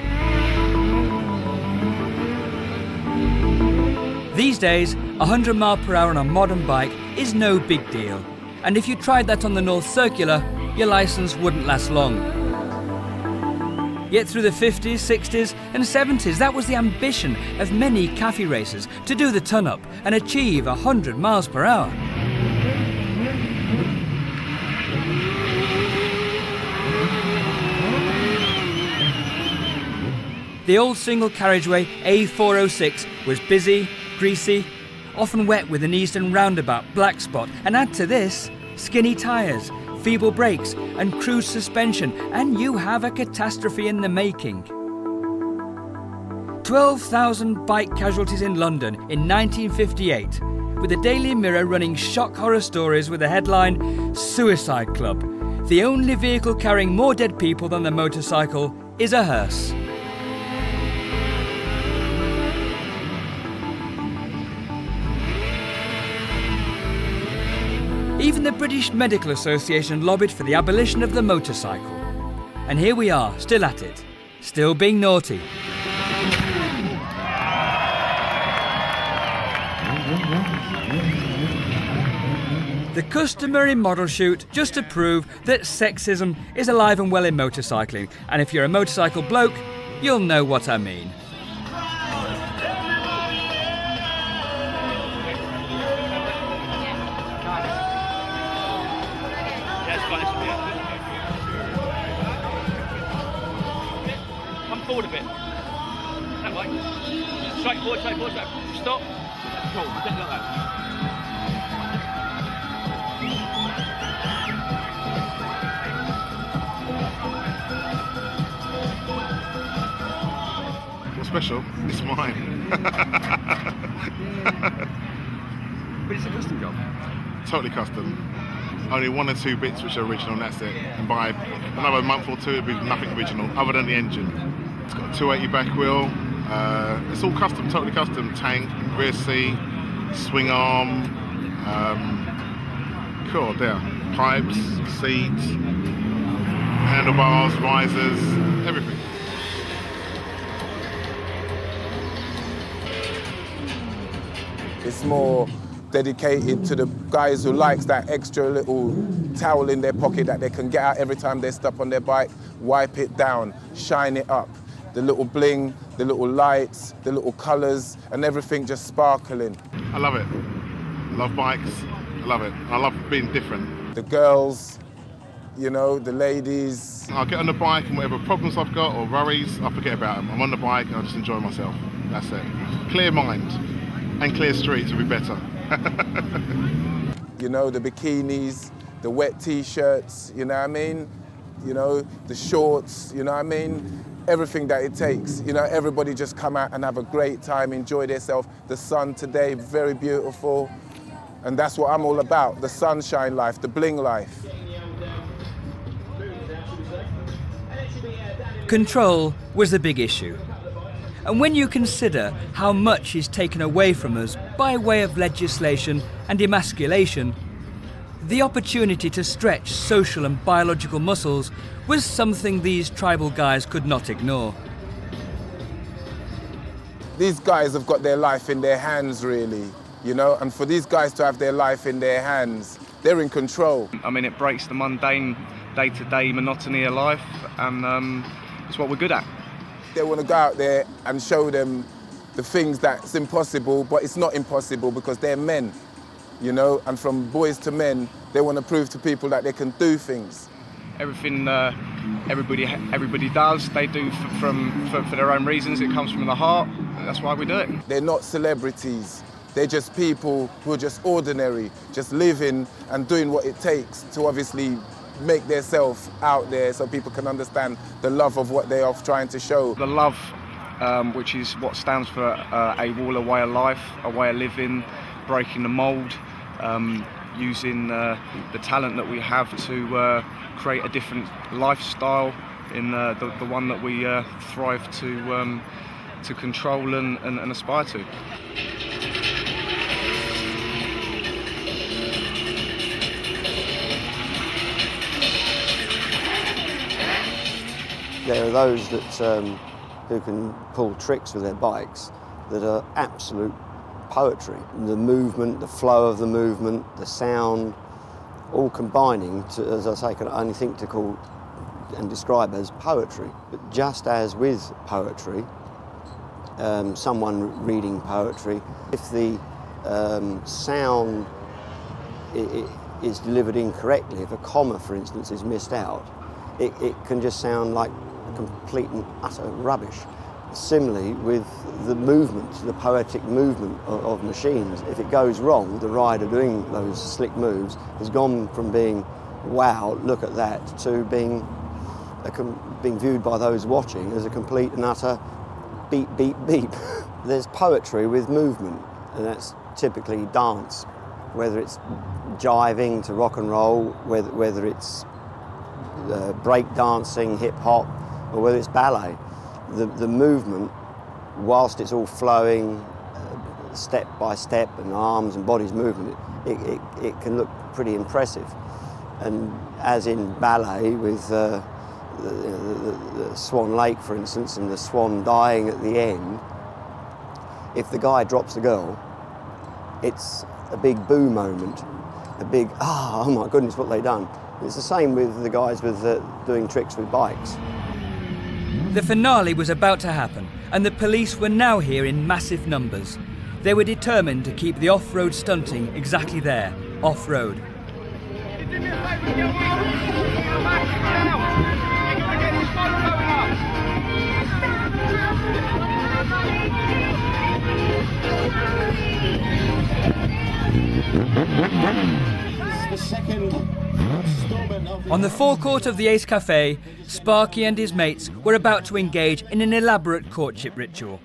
These days, 100 mph on a modern bike is no big deal. And if you tried that on the North Circular, your licence wouldn't last long. Yet through the 50s, 60s and 70s, that was the ambition of many cafe racers, to do the ton-up and achieve 100 mph. The old single carriageway A406 was busy, greasy, often wet with an eastern roundabout black spot, and add to this skinny tyres, feeble brakes and cruise suspension, and you have a catastrophe in the making. 12,000 bike casualties in London in 1958, with the Daily Mirror running shock horror stories with the headline Suicide Club. The only vehicle carrying more dead people than the motorcycle is a hearse. Even the British Medical Association lobbied for the abolition of the motorcycle. And here we are, still at it, still being naughty. The customary model shoot just to prove that sexism is alive and well in motorcycling. And if you're a motorcycle bloke, you'll know what I mean. Forward a bit. That way. Straight forward, straight forward, straight forward. Stop. Cool, don't like that. What's special? It's mine. But it's a custom job. Totally custom. Only one or two bits which are original, and that's it. And by another month or two, it'll be nothing original other than the engine. It's got a 280 back wheel. It's all custom, totally custom. Tank, rear seat, swing arm. Cool, there. Pipes, seats, handlebars, risers, everything. It's more dedicated to the guys who likes that extra little towel in their pocket that they can get out every time they step on their bike, wipe it down, shine it up. The little bling, the little lights, the little colours, and everything just sparkling. I love it. I love bikes. I love it. I love being different. The girls, you know, the ladies. I'll get on the bike and whatever problems I've got or worries, I forget about them. I'm on the bike and I just enjoy myself. That's it. Clear mind and clear streets will be better. You know, the bikinis, the wet t-shirts, you know what I mean? you know, the shorts, you know what I mean? Everything that it takes. You know, everybody just come out and have a great time, enjoy themselves. The sun today, very beautiful. And that's what I'm all about, the sunshine life, the bling life. Control was the big issue. And when you consider how much is taken away from us by way of legislation and emasculation, the opportunity to stretch social and biological muscles was something these tribal guys could not ignore. These guys have got their life in their hands, really, you know, and for these guys to have their life in their hands, they're in control. I mean, it breaks the mundane, day-to-day monotony of life, and it's what we're good at. They want to go out there and show them the things that's impossible, but it's not impossible because they're men, you know, and from boys to men, they want to prove to people that they can do things. Everything everybody does, they do for their own reasons. It comes from the heart, and that's why we do it. They're not celebrities. They're just people who are just ordinary, just living and doing what it takes to obviously make themselves out there so people can understand the love of what they are trying to show. The love, which is what stands for a wall, a way of life, a way of living, breaking the mould, using the talent that we have to create a different lifestyle in the one that we thrive to control and aspire to. There are those that who can pull tricks with their bikes that are absolute poetry. The movement, the flow of the movement, the sound, all combining to, as I say, can only think to call and describe as poetry. But just as with poetry, someone reading poetry, if the sound is delivered incorrectly, if a comma, for instance, is missed out, it can just sound like complete and utter rubbish. Similarly with the movement, the poetic movement of machines. If it goes wrong, the rider doing those slick moves has gone from being, wow, look at that, to being viewed by those watching as a complete and utter beep, beep, beep. There's poetry with movement, and that's typically dance, whether it's jiving to rock and roll, whether it's break dancing, hip hop, or whether it's ballet. The movement, whilst it's all flowing step by step and arms and bodies movement, it can look pretty impressive. And as in ballet with the Swan Lake, for instance, and the swan dying at the end, if the guy drops the girl, it's a big boo moment, a big, oh my goodness, what they done. It's the same with the guys with doing tricks with bikes. The finale was about to happen, and the police were now here in massive numbers. They were determined to keep the off-road stunting exactly there, off-road. On the forecourt of the Ace Cafe, Sparky and his mates were about to engage in an elaborate courtship ritual.